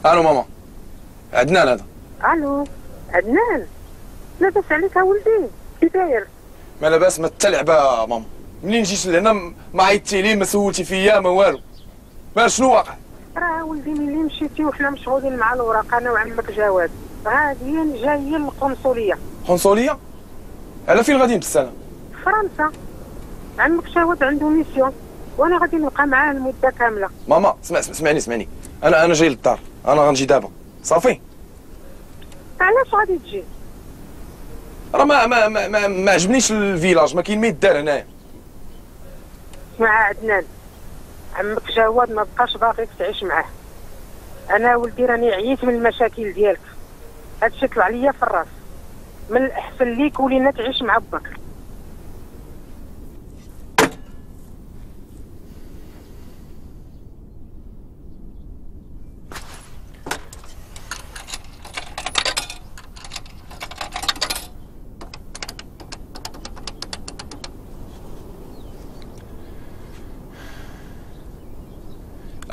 الو ماما، عدنان هذا. الو عدنان، لاباس عليك ولدي؟ كي داير؟ ما لاباس، ما تلعبه يا ماما. منين جيت لهنا ما عيطتي لي، ما سولتي فيا، ما والو. ما شنو واقع؟ راه ولدي ملي مشيتي وحنا مشغولين مع الوراق انا وعمك جواد، غاديين جايين للقنصليه. قنصليه؟ على فين غاديين بالسنه؟ فرنسا. عمك شاود عنده ميسيون وانا غادي نبقى معاه المده كامله. ماما اسمعني انا جاي للدار، انا غنجي دابا صافي. علاش غادي تجي؟ راه ما عجبنيش الفيلاج، ما كاين ما يدار هنايا. مع عدنان عمك جواد ما بقاش باغيك تعيش معاه. انا ولدي راني عييت من المشاكل ديالك، هادشي طلع ليا في الراس. من الاحسن ليك ولينا تعيش مع باك.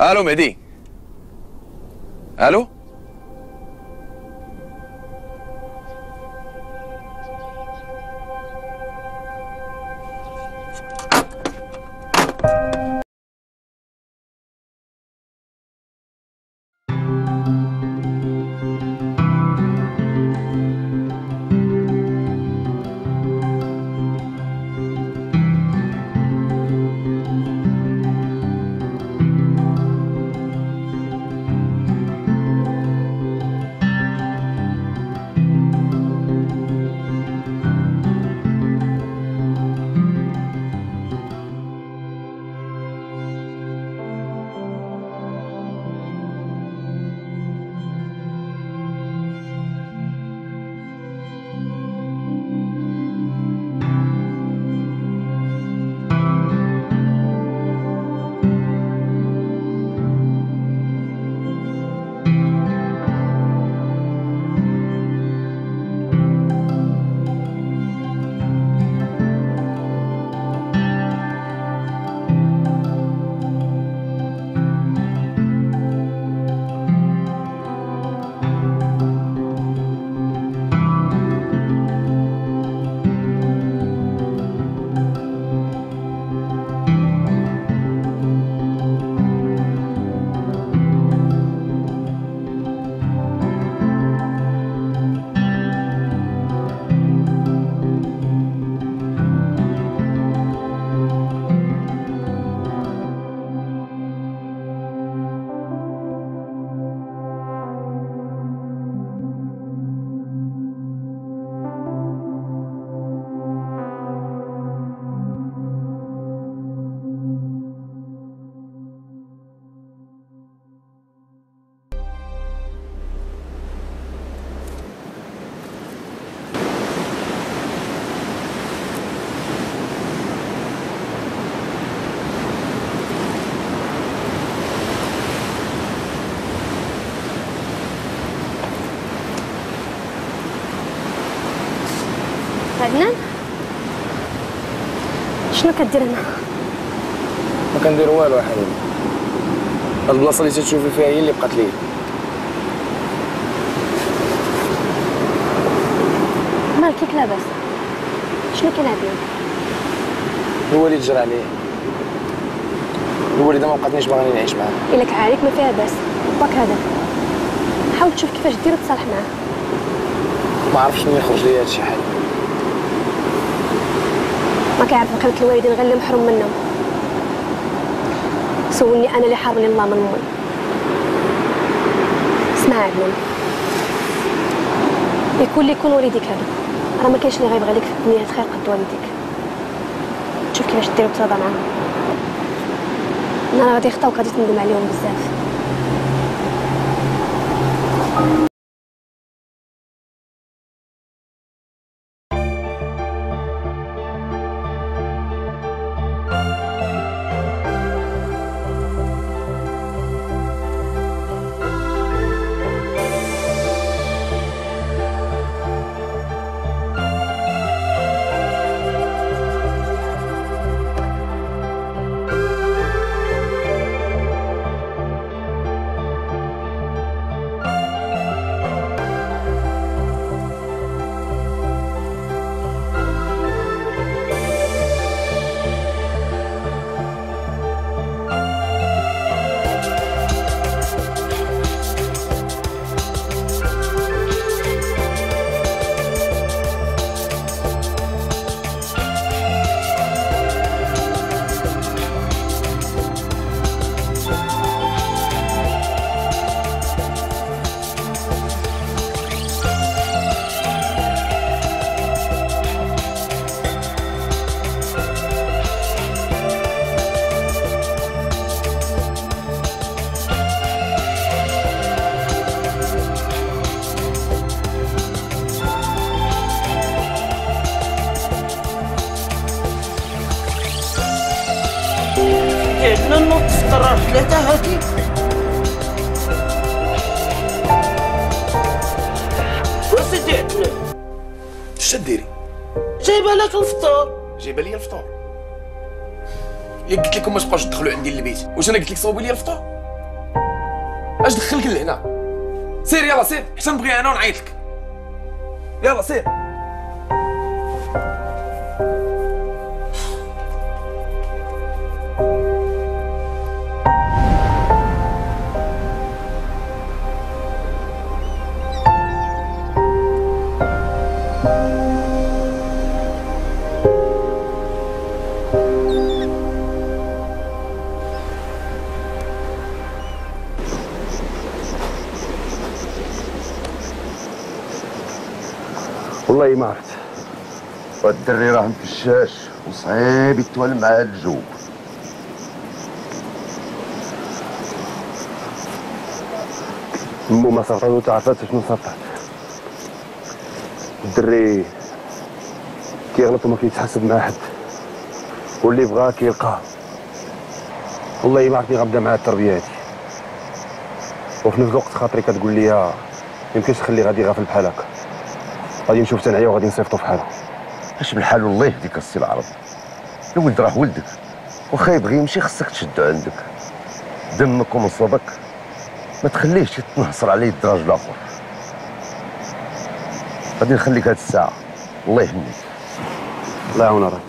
الو مهدي. الو عدنان شنو كدير هنا؟ ما كندير والو يا حبيبي. هاد البلاصه اللي تتشوفي فيها هي اللي بقات ليا. مالك كيك لاباس؟ شنو كاين عندنا؟ الوالد جرى عليا. الوالده ما بقاتنيش باغاني نعيش معاه. إلا كعاريك ما فيها باس، باك هذا حاول تشوف كيفاش دير وتصالح معاه. ما عرفتش منين يخرج ليا هادشي حالي. ما كيعرف بقية الوالدين غير اللي محروم منهم. سولني انا اللي حارمني الله من امي. اسمع عدنان، يكون اللي يكون والديك هادو، راه ما كاينش اللي غيبغي لك في الدنيا خير قد والديك. شوف كيفاش دير وتراضى معاهم. انا غادي يخطاوك غادي تندم عليهم بزاف. انا نوض تفطر 3 هادي. وسيدي عدنان اش ديري؟ جايبه لك الفطور. جايبه لي الفطور؟ يا قلت لكم ما تبقاوش تدخلوا عندي للبيت، واش انا قلت لك صوبي لي الفطور؟ اش دخلك لهنا؟ سير يلا سير حتى نبغي انا ونعيط لك. يلا سير. والله ما عرفت، وهاد الدري راه مكشاش وصعيب يتوالم مع هاد الجو. مو ما سرطاتو تعرفات شنو سرطات. الدري كيغلط وما كيتحاسب مع حد، واللي بغاه كيلقاه. والله ما عرفتني غنبدا مع التربيه هادي، وفي نفس الوقت خاطري كتقول لي يمكنش تخلي غادي غافل بحال هكا. غادي نشوف تنعيا وغادي نصيفطو في حاله. اش بالحال والله يهديك السي العرب، الولد راه ولدك، واخا يبغي يمشي خصك تشدو عندك. دمك ومصابك ما تخليهش يتنحصر عليه الدراج الاخر. غادي نخليك هاد الساعه، الله يهنيك. الله يعاون راك.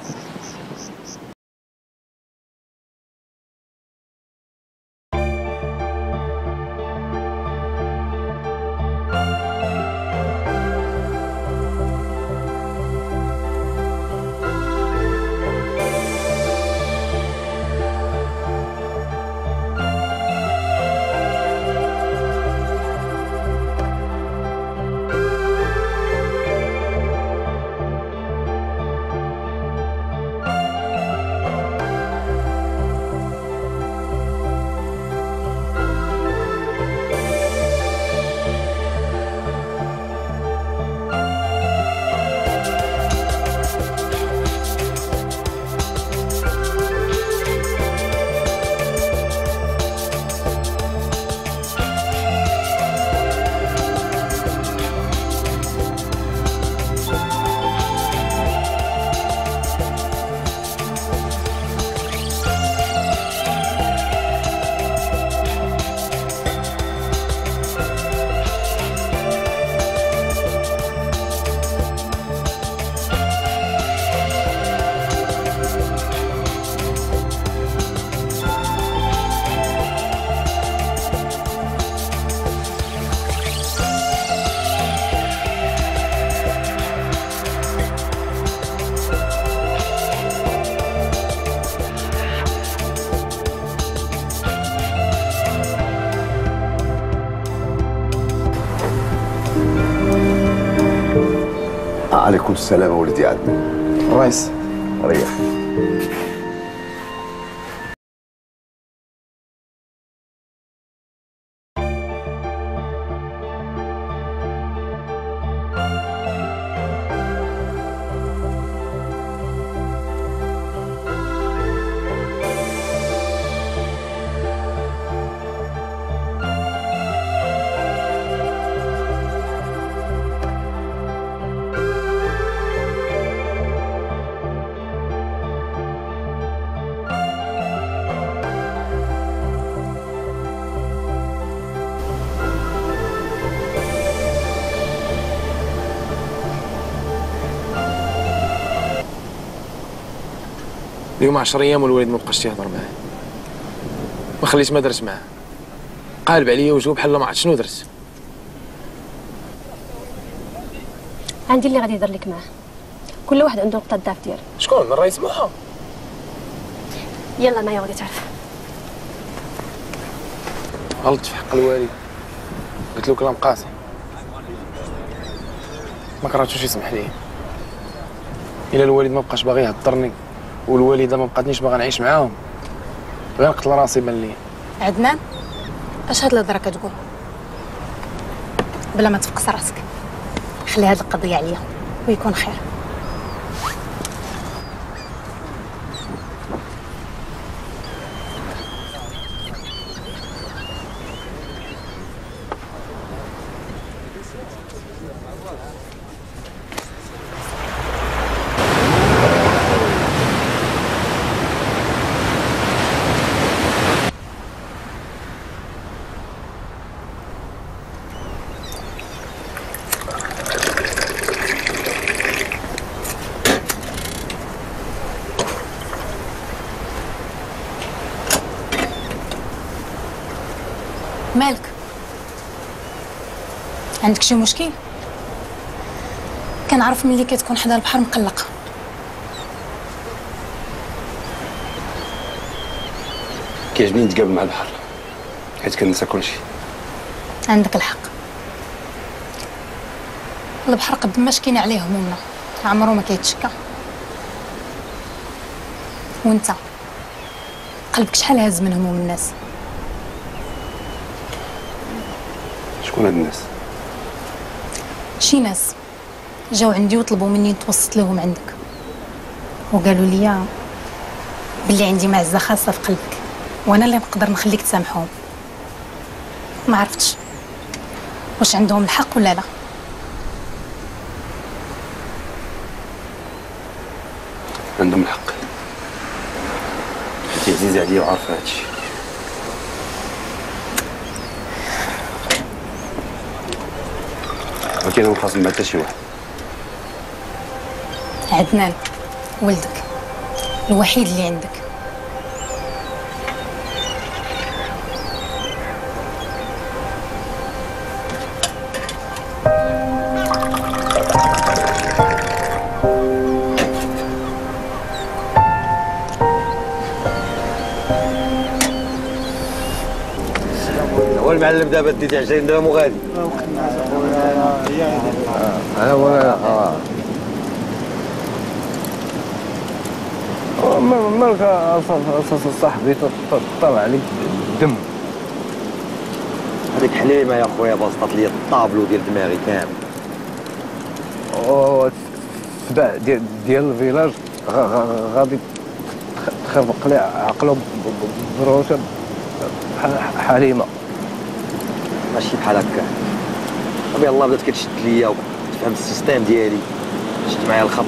عليكم السلام ولدي عدنان. الرئيس. ريح. اليوم 10 ايام والوالد ما بقاش تيهضر معاه، ما خليت ما درت معاه، قالب عليا وجهه بحال ما عرفت شنو درت. عندي اللي غادي يهضر لك معاه، كل واحد عنده نقطه الضعف ديالو. شكون؟ الرئيس موحى. يلا معايا غادي تعرف. غلطت في حق الوالد، قلت له كلام قاسي، ما كرهتوش يسمح لي. الا الوالد ما بقاش باغي يهضرني والوالده ما بقاتنيش باغا نعيش معاهم، غير نقتل راسي بان لي. عدنان اش هاد الهضره كتقول؟ بلا ما تفقس راسك، خلي هاد القضيه عليا ويكون خير. مالك؟ عندك شي مشكل؟ كنعرف ملي كتكون حدا البحر مقلق. كيعجبني نتقابل مع البحر حيت كنسى كلشي. عندك الحق، البحر قد ما شكينا عليه همومنا عمرو ما كيتشكى. وانت قلبك شحال هاز من هموم الناس؟ شكون هاد الناس؟ شي ناس جاو عندي وطلبوا مني نتوسط لهم عندك، وقالوا لي باللي عندي معزه خاصه في قلبك وانا اللي نقدر نخليك تسامحهم. ما عرفتش واش عندهم الحق ولا لا. عندهم الحق، حيت عزيزه عليا وعارفه هادشي. ولكن انا مخاصم مع حتى شي واحد. عدنان ولدك الوحيد اللي عندك. هو المعلم دابا ديتي 20 درهم وغادي. مالك صاحبي طلع عليك الدم. هذيك حليمه يا خويا بسطت لي الطابلو ديال دماغي كامل. التبع ديال الفيلاج غادي تخربق لي عقلو بروشه حليمه. ماشي بحال هكا، يلاه بدات كتشد ليا وتفهم السيستيم ديالي، شد معايا الخط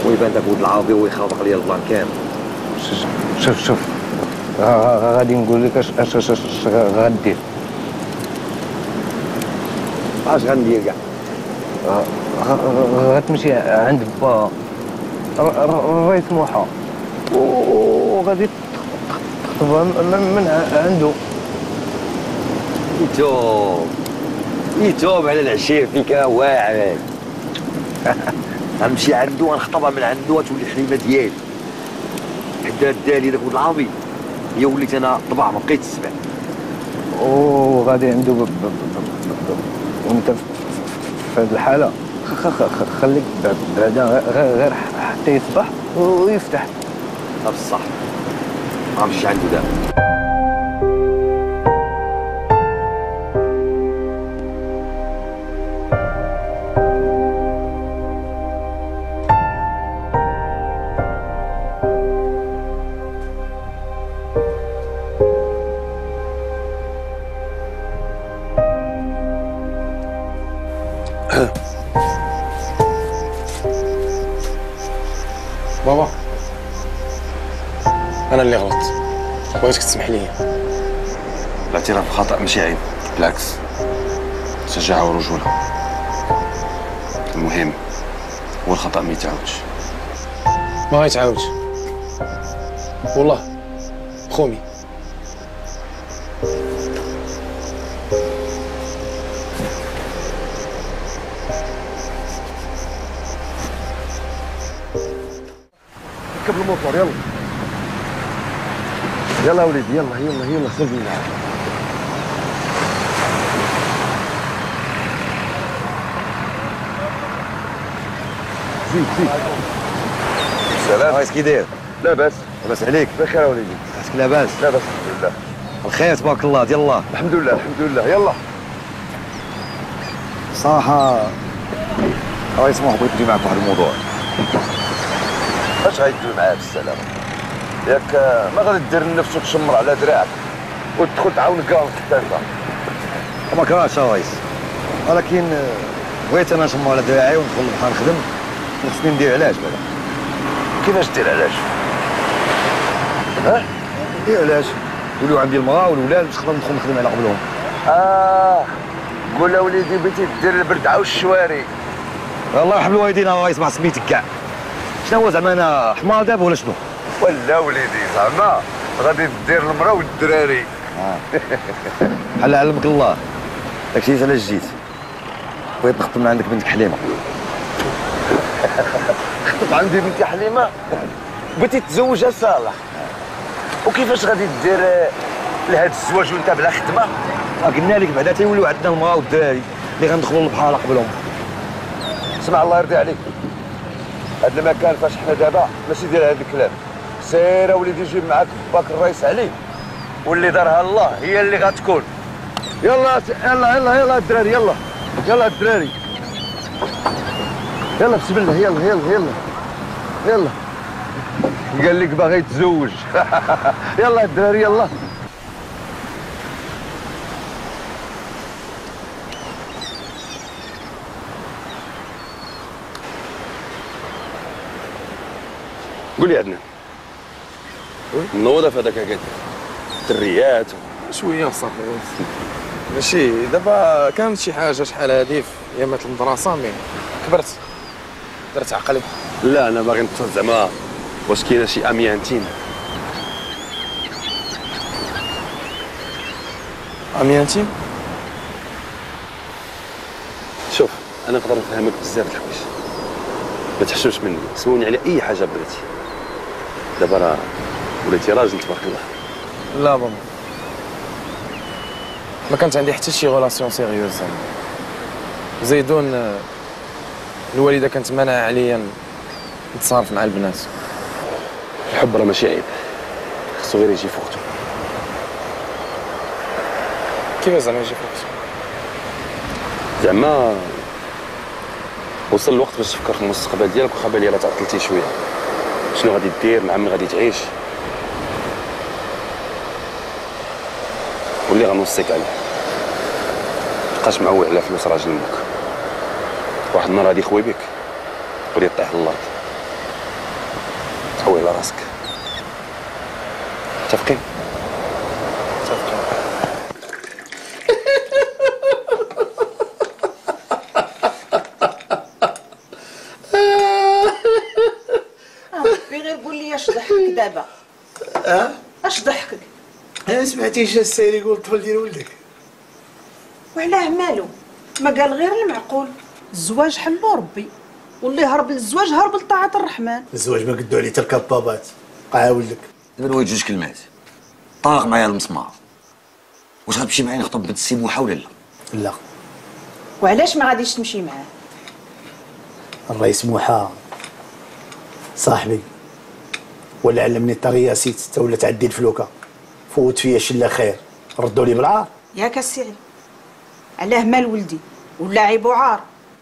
ويبان داك ولد العربي هو يخربق ليا البلان كامل. شوف غادي نقول لك اش غادير. اش غندير كاع؟ غتمشي عند با الرئيس موحى وغادي تخطبها من عنده. يتوب على العشير فيك واعر. غنمشي عنده غنخطبها من عنده وتولي حليمه ديالي. حدا دالي داك ولد العربي هي وليت انا طبع ما بقيت السبع. وغادي عنده وانت في هذه الحاله خليك بعدا غير حتى يصبح ويفتح. بصح غنمشي عنده دابا. بابا انا اللي غلط، بغيتك تسمح لي. الاعتراف بخطأ ماشي عيب، بالعكس شجاعة ورجولة. المهم هو الخطأ ما يتعاودش. ما غيتعاودش والله خومي. ركب الموتور يلا يلا وليدي يلا سير بينا. زيد سلام كي داير؟ لاباس عليك؟ بخير يا وليدي. عساك لاباس؟ لاباس الحمد لله. الخير تبارك الله ديال الله. الحمد لله يلا. صراحة رئيس محب بغيت نجي معاك واحد الموضوع. اش غيدير معاه بالسلامة؟ ياك ما غادي دير لنفسك تشمر على دراعك وتدخل تعاون كاع حتى انت. ما كرهتش يا ريس، ولكن بغيت انا نشمر على دراعي وندخل البحر نخدم، خصني ندير علاج بعدا. كيفاش دير علاج؟ دير علاج؟ وليو عندي المراه والولاد باش نقدر ندخل نخدم على قبلهم. قول لوليدي بغيتي دير البردعه والشواري. الله يرحم الوالدين يا ريس، ما سميتك كاع. شنو هو زعما انا حمار دابا ولا شنو؟ ولا وليدي زعما غادي دير المراه والدراري بحال علمك الله. داكشي علاش جيت. بغيت نخطب من عندك بنتك حليمه. خطب عندي بنتي حليمه. بغيتي تتزوجها صالح. وكيفاش غادي دير لهذا الزواج وانت بلا خدمه؟ قلنا لك بعدا تيوليو عندنا المراه والدراري اللي غندخلوا للبحر قبلهم. اسمع الله يرضي عليك، هذا المكان فاش حنا دابا ماشي ديال هذا الكلام. سير اوليدي جيب معاك باك الرئيس علي، واللي دارها الله هي اللي غتكون. يلا يلا يلا يلا الدراري، يلا يلا الدراري، يلا بسم الله، يلا يلا يلا يلا. قال لك باغي يتزوج. يلا الدراري يلا. قول لي عدنان، منوضه في هذاك هكاك الدريات شويه صافي ماشي دابا كانت شي حاجه شحال هادي في ايامات المدرسه مي كبرت درت عقلي. لا انا باغي نتصل زعما واش كاينه شي امي انتيم. امي انتيم؟ شوف انا نقدر نفهمك بزاف د الحوايج، ما تحشمش مني، سولني على اي حاجه بغيتي. دابا راه وليتي راجل تبارك الله. لا بابا ما كانت عندي حتى شي غولاسيون سيريوز زعما. زيدون الوالده كانت مانعه عليا نتصارف مع البنات. الحب راه ماشي عيب، خصو غير يجي في وقته. كيفاش زعما يجي في وقته؟ زعما وصل الوقت باش تفكر في المستقبل ديالك، وخا بالي راه تعطلتي شويه. شنو غادي دير، مع من غادي تعيش، واللي غنوصيك عليه متبقاش معول على فلوس راجل امك. واحد النهار غادي يخوي بك وغادي طيح للارض، تحوي على راسك. متفقين؟ متفقين. غير قول لي اش ضحكك دابا؟ اش ضحكك؟ انا سمعتيش السيد يقول الطفل ديال ولدك. وعلاه مالو؟ ما قال غير المعقول، الزواج حلو ربي، واللي هرب للزواج هرب لطاعة الرحمن. الزواج ما قدوا عليه تركب بابات. قاع ولدك. دابا نويت جوج كلمات. طاق معايا المسمار. واش غتمشي معايا نخطب بنت سموحه ولا لا؟ لا. وعلاش ما غاديش تمشي معاه؟ الرئيس موحى صاحبي، ولا علمني الطريقه سيت حتى ولا تعدي الفلوكه. فوت فيا شله خير، ردوا لي بالعار. ياك السي علاه مال ولدي ولا عيب وعار.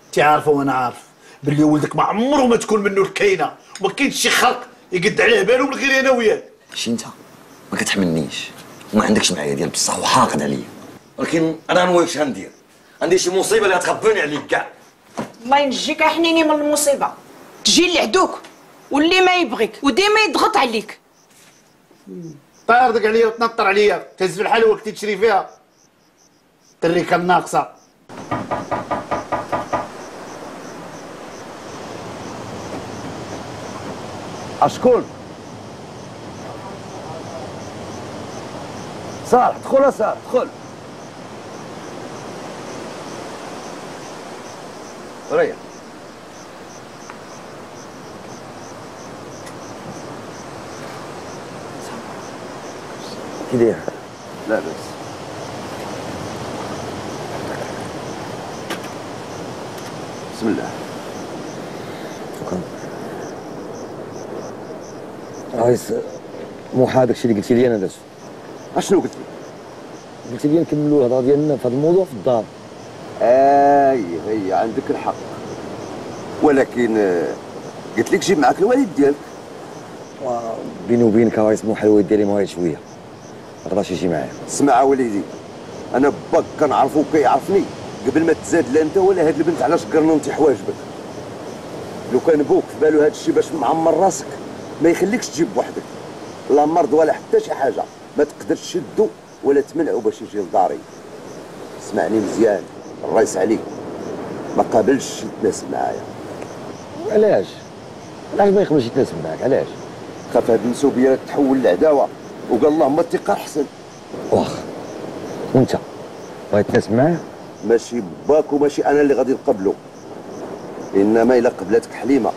انت عارفه وانا عارف باللي ولدك ما عمره ما تكون منه الكاينه، وما كاينش شي خلق يقد عليه باله من غير انا وياك. شي انت ما كتحملنيش وما عندكش معايا ديال بصح وحاقد عليا، ولكن انا نويت اش غندير. عندي شي مصيبه اللي غتخبرني عليك كاع. الله ينجيك يا حنيني من المصيبه، تجي لعدوك واللي ما يبغيك وديما يضغط عليك. طاردك عليا وتنطر عليا، تهز في الحلوه كنتي تشري فيها. تريكه الناقصه. اشكون؟ صالح دخل صالح دخل. ريح. كي داير؟ لا بأس. بسم الله. شكرا. رئيس موحى هذاك الشيء اللي قلتي لي انا درت. اشنو قلت لي؟ قلت لي نكملوا الهضره ديالنا في هذا الموضوع في الدار. هي عندك الحق، ولكن قلت لك جيب معاك الوالد ديالك. بيني وبينك رئيس موحى الوالد ديالي ماهي شويه، ما قدرش يجي معايا. اسمع وليدي، انا باك كنعرفو وكيعرفني قبل ما تزاد لا انت ولا هاد البنت علاش قرنونتي حواجبك. لو كان بوك في بالو هاد الشيء باش معمر راسك ما يخليكش تجيب بوحدك، لا مرض ولا حتى شي حاجه ما تقدرش تشدو ولا تمنعو باش يجي لداري. اسمعني مزيان، الرئيس علي ما قابلش يتناسب معايا. علاش؟ علاش ما يقبلش يتناسب معاك؟ علاش؟ خاف هاد المسوبيه تحول لعداوه، وقال اللهم الثقه احسن. واخا وانت بغيت تناسب معاه؟ ماشي باك وماشي انا اللي غادي نقبلو، انما الا قبلتك حليمه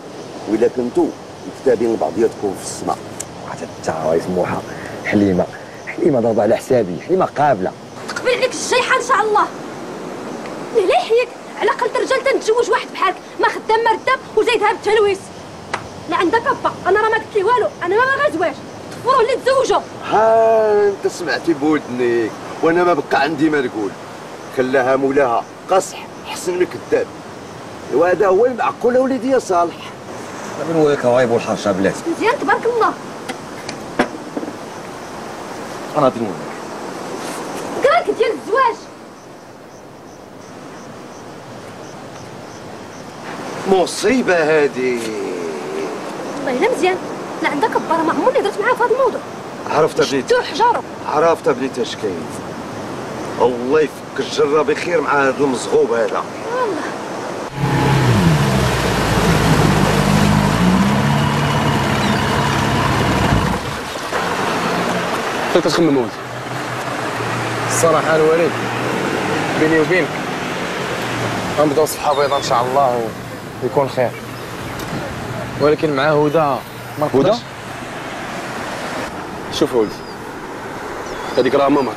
وإلا كنتو مكتابين لبعضياتكم في السماء. حتى انت سموحه حليمه ضربه على حسابي، حليمه قابله. تقبل عليك الجيحه ان شاء الله. لا يحييك، على الاقل رجال تنتزوج واحد بحالك ما خدام ما رداب وزايدها بالتلويس. لا عندك با، انا راه ما قلت لي والو، انا ما باغا زواج، تفروا اللي تزوجوا. ها انت سمعتي بودنيك وانا ما بقى عندي ما نقول. خلاها مولاها قصح حسن من كذاب. وهذا هو المعقول وليدي يا صالح. من وياك رايب والحرشه بلاتي. مزيان تبارك الله. انا غادي نقول لك قراك ديال الزواج. مصيبه هذه. والله الا مزيان، لا عندك با، ما عمرني درت معاه في هذا الموضوع. عرفت بنيتي شتو حجارو. عرفت بنيتي اش كاين. الله يفك الجره بخير مع هذا المزغوب هذا. والله كيف كتخمم ولدي؟ الصراحه الوالد بيني وبينك غنبداو صفحه بيضاء ان شاء الله ويكون خير، ولكن مع هدى ما نقدرش. هدى؟ شوف ولدي، هذيك راه ماماك،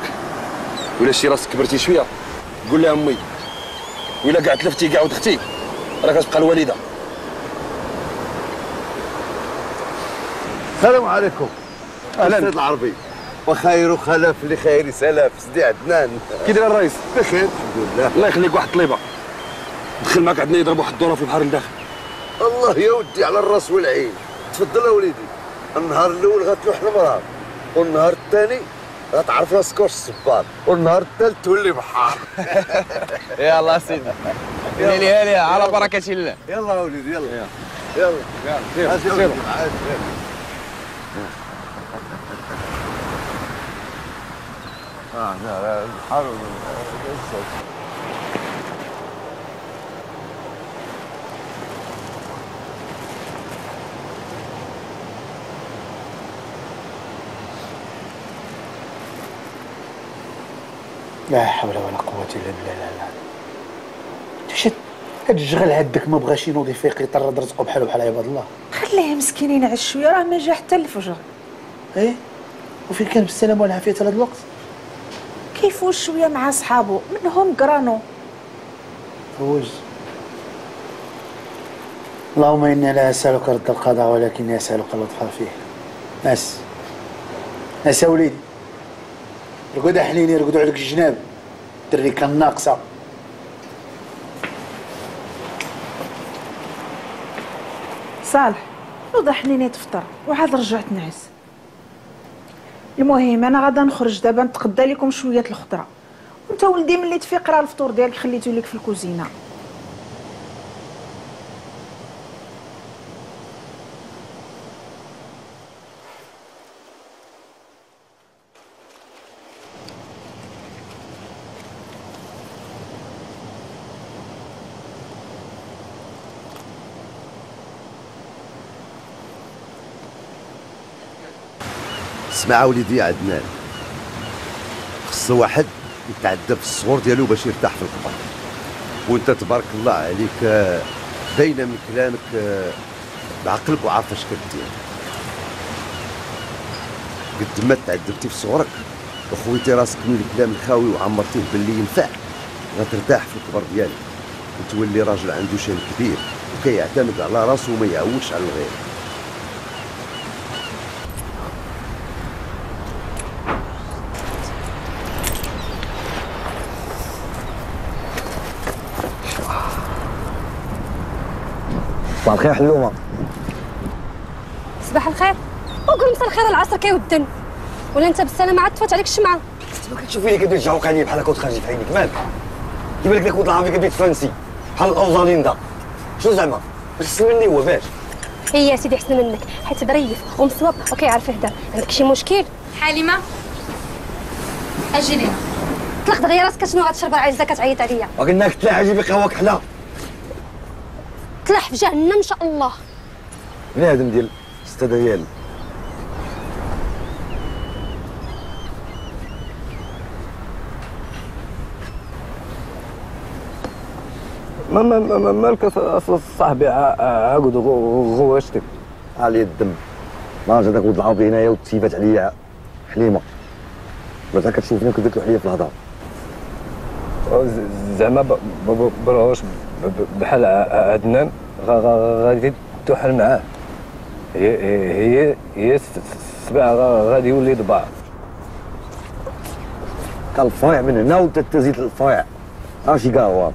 ولا شي راسك كبرتي شويه قول لها امي، ولا كاع تلفتي كاع ودختي راه كتبقى الوالده. السلام عليكم. اهلا. استاذ العربي وخير خلف لخير سلف. سيدي عدنان كي داير الرئيس؟ بخير الحمد لله. الله يخليك واحد الطليبه دخل معك عندنا يضرب واحد الدوره في البحر لداخل. الله يا ودي على الراس والعين. تفضل يا وليدي. النهار الاول غتلوح المراه، والنهار الثاني غتعرف راسك واش الصبار، والنهار الثالث تولي بحار. يلا سيدي ليلي هالي على بركه الله. يلا يا وليدي يلا يلا يلا سير. لا الحر لا حول ولا قوة إلا بالله العلي. تشد هاد الجغل عندك ما بغاش ينوض يفيق يطرد رزقه بحال عباد الله. خليه مسكينين على شويه، راه ما جا حتى الفجر. ايه وفين كان بالسلامة والعافية هذا الوقت؟ كيفوش شويه مع صحابو منهم قرانو. فوز اللهم إنا لا أسألك رد القضاء ولكني أسألك اللطف فيه. ناس يا وليدي رقود حنيني رقدوا عليك الجناب، الدري كان ناقصة. صالح نوض حنيني تفطر وعاد رجعت نعس. المهم انا غادا نخرج دابا نتقدى لكم شويه الخضره، وانت ولدي ملي تفيق راه الفطور ديالك خليته لك في الكوزينه. اسمع وليدي يا عدنان، خص واحد يتعدى في الصغور ديالو باش يرتاح في الكبر. وانت تبارك الله عليك باينه من كلامك بعقلك وعارف اش كدير. قد ما تعذبتي في صغرك وخويتي راسك من الكلام الخاوي وعمرتيه باللي ينفع، غترتاح في الكبر ديالك وتولي راجل عنده شان كبير وكيعتمد على راسو وما يعولش على الغير. صباح الخير حلومه. صباح الخير. وقول مساء الخير العصر كيودن، ولا انت بالسلامه عاد تفوت عليك الشمعه. ما كتشوفيني كدير جعوق عليا بحال هكا وتخرجي في عينيك مالك؟ كيبان لك نكون العربي كدير فرنسي بحال الاوزاليندا. شنو زعما؟ باش احسن مني هو باش؟ هي يا سيدي احسن منك حيت ظريف ومصوب وكيعرف يهدر. عندك شي مشكل؟ حليمه اجي لينا. طلق دغيا راسك شنو غتشرب العزه كتعيط عليا؟ وقلنا لك تلاح جيبي قهوه كحله. طلع في جهنم ان شاء الله. بنادم ديال 6 ديال مالك صاحبي عاقد غواشتك علي الدم نهار هذاك ولد العربي هنايا وتسيبات عليا حليمه بعدا كتشوفني كديك الحليه في الهضره زعما براش بحال عدنان غادي تحل معاه هي السبع غادي يولي ضباع كالفايع من هنا وانت تزيد الفايع ماشي كاع هو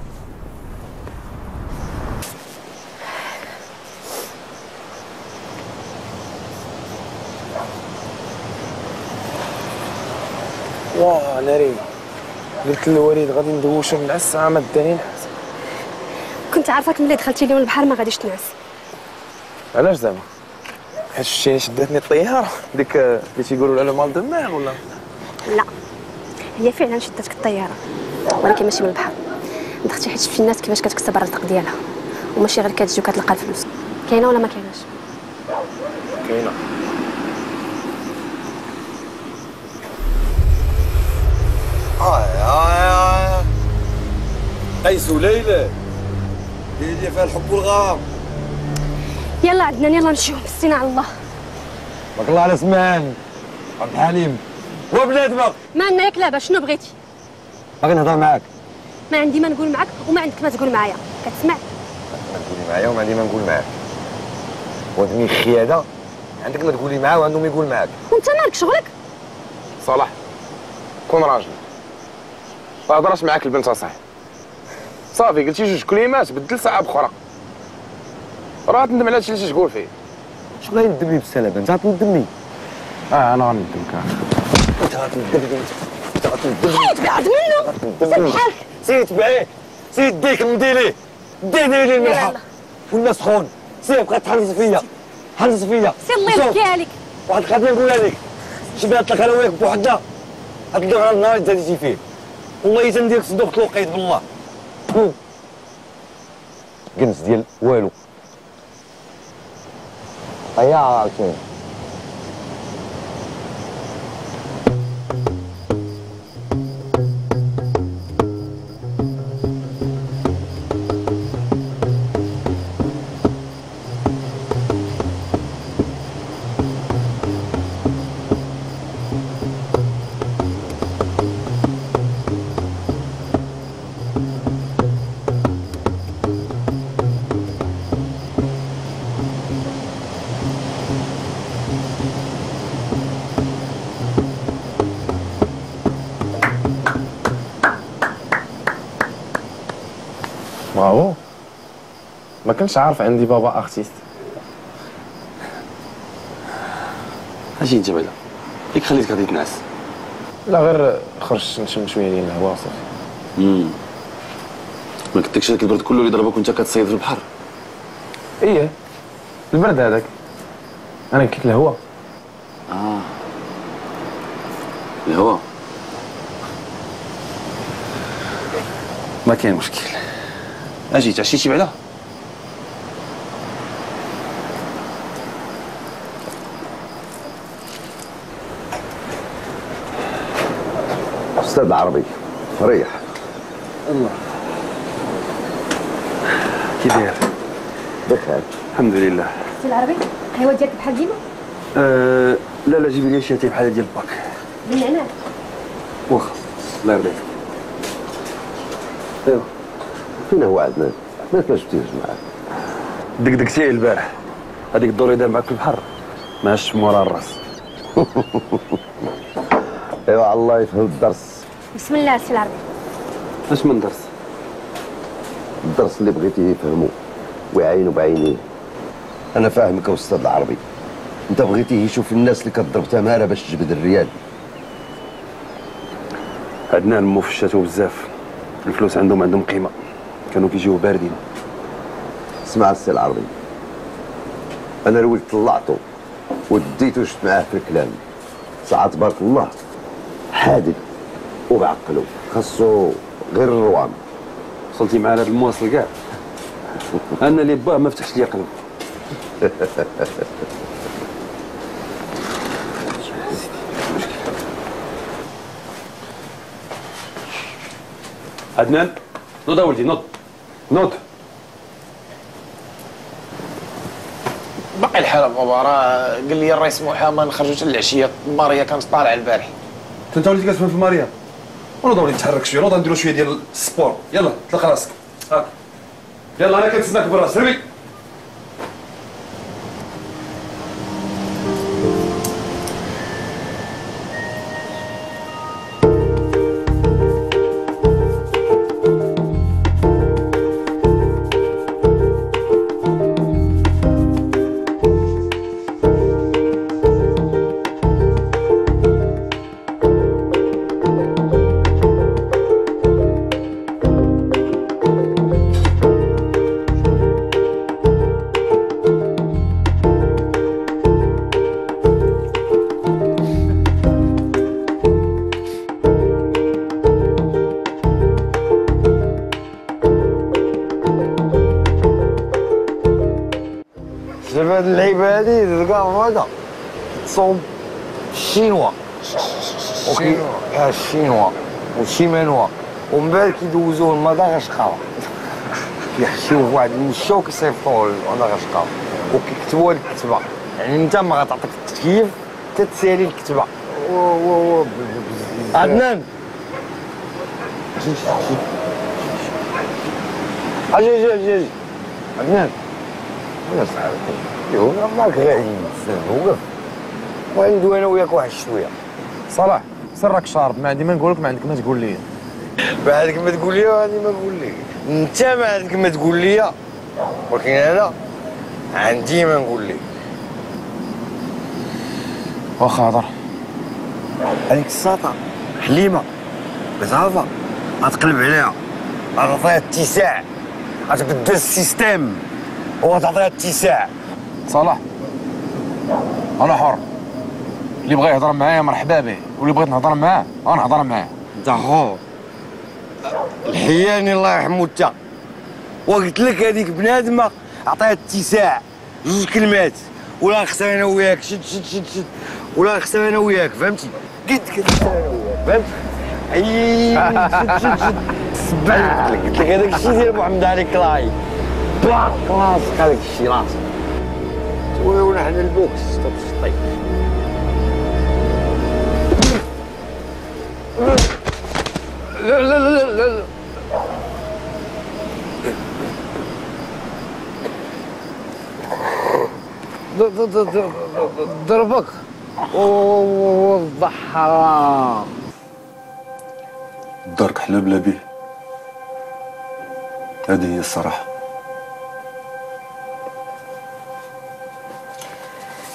واه ناري قلت للوليد غادي ندوشو من الساعه ما داني نعس. كنت عارفاك ملي دخلتي اليوم البحر ما غاديش تنعس. علاش زعما؟ حيت شتيني شداتني الطياره ديك اللي تيقولوا لها مال دماغ ولا؟ لا هي فعلا شدتك الطياره ولكن ماشي من البحر. دختي حيت شفتي الناس كيفاش كتكسب الرزق ديالها وماشي غير كتجي وكتلقى الفلوس. كاينه ولا ما كايناش؟ كاينه. قيس وليلى ديري فيها الحب والغرام. يلا عدنان يلا نمشيو مسينا على الله. بارك الله على سمان عبد الحليم وبنادمك. ما عندنا ياك لعبه شنو بغيتي؟ باغي نهضر معاك. ما عندي ما نقول معاك وما عندك ما تقول معايا كتسمع؟ ما تقولي معايا وما عندي ما نقول معاك. ودني الخياده عندك ما تقولي معاه وعنده ما يقول معاك. وانت مالك شغلك؟ صلاح كون راجل ما هضرش معاك البنت اصاحبي صافي قلتي جوج كلمات بدل ساعه بخرى راه تندم على هادشي اللي تقول فيه. شكون غيندمني بالسلامه؟ انت غتندمني. انا غندمك. انت غتندمني انت غتندمني. حيت بعد منه سير بحالك. سير تبعيه سير ديك نمدي ليه ديني ليه الملحه والماء سخون. سير بقى تحرص فيا حرص فيا. سير الله يبكيها لك. واحد القضيه نقولها لك شبعت لك انا وياك بوحدنا هاد النهار اللي تزاديتي فيه والله تنديرك صدوق الوقيت بالله. كنز ديال والو. يا عاكين برافو. ما كنتش عارف عندي بابا ارتيست. اجي انت بعدا ياك خليتك غادي تنعس. لا غير خرجت نشم شويه ديال الهواء صافي. ما كنتكش هذاك البرد كله اللي ضربك وانت كتصيد في البحر؟ ايه البرد هذاك انا كنت الهواء. الهواء ما كاين مشكل. اجي تعشيتي بعدا؟ استاذ العربي ريح. الله كي داير؟ بخير الحمد لله. سي العربي الحيوه ديالك بحال ديما؟ لا جيبي لي شي بحال ديال الباك. بالنعناع. واخا الله يرضيك. ايوا فين هو عدنان؟ ما شفتيهش معاه. دقدقتيه البارح هذيك الدور اللي دار معاك في البحر ماهاش مورا الراس. ايوا الله يفهم الدرس. بسم الله سي العربي. اش من درس؟ الدرس اللي بغيتيه يفهمو ويعينو بعينيه. انا فاهمك استاذ العربي. انت بغيتيه يشوف الناس اللي كتضرب تماره باش تجبد الريال. عدنان مو فشاتو بزاف الفلوس عندهم قيمه كانوا كيجيو باردين. اسمع السي العربي انا الولد طلعته وديته شفت معاه في الكلام ساعة تبارك الله حادق وبعقلو خاصو غير الروام. وصلتي معاه لهاد المواصل كاع انا اللي باه ما فتحش لي قلب. عدنان نوض ولدي نوض باقي الحال بابا، راه قال لي الرئيس محمد ما نخرجوش العشيه، ماريا كانت طالعه البارح. انت وليتي كتفهم في ماريا؟ ونوض نتحرك شويه، نوض نديرو شويه ديال السبور. يلا طلق راسك هاك، يلا انا كنتسناك برا. سربي شوف هاد اللعيبه هادي تلقاهم هذا تصوم الشينوا الشينوا والشيمانوا، ومن بعد كيدوزوه لمدغشقر كيحشيوه فواحد المشا وكيصيفطوه لمدغشقر وكيكتبوا هاد الكتبه. يعني انت ما غتعطيك التكييف تتسالي الكتبه. عدنان اجي عدنان يا صاحبي، يوه ماك غادي نستنى وقف وندوي انا وياك واحد شويه. صلاح سرك شارب، ما عندي ما نقول لك، ما عندك ما تقول لي. ما عندك ما تقول لي وعندي ما نقول لك. انت ما عندك ما تقول لي، ولكن انا عندي ما نقول لك. واخا هضر. هذيك الساطه حليمه بزعافه غتقلب عليها، غتعطيها اتساع، غتبدل السيستيم وغتعطيها اتساع. صلاح انا حر، اللي بغى يهضر معايا مرحبا به، واللي بغيت نهضر معاه غنهضر معاه. انت خو الحياني الله يرحمو انت، وقلت لك هذيك بنادمه عطيها اتساع، جوج كلمات ولا نخسر انا وياك. شد ولا نخسر انا وياك، فهمتي؟ قد انا وياك، فهمتي؟ شد سبع قلت لك هذاك الشيء ديال محمد علي كلاي كلاس هذاك الشيء راسك. ونحن البوكس تشطي لا لا لا لا ضربك ووضح حرام. دارك حلا بلا بيه، هذه هي الصراحة.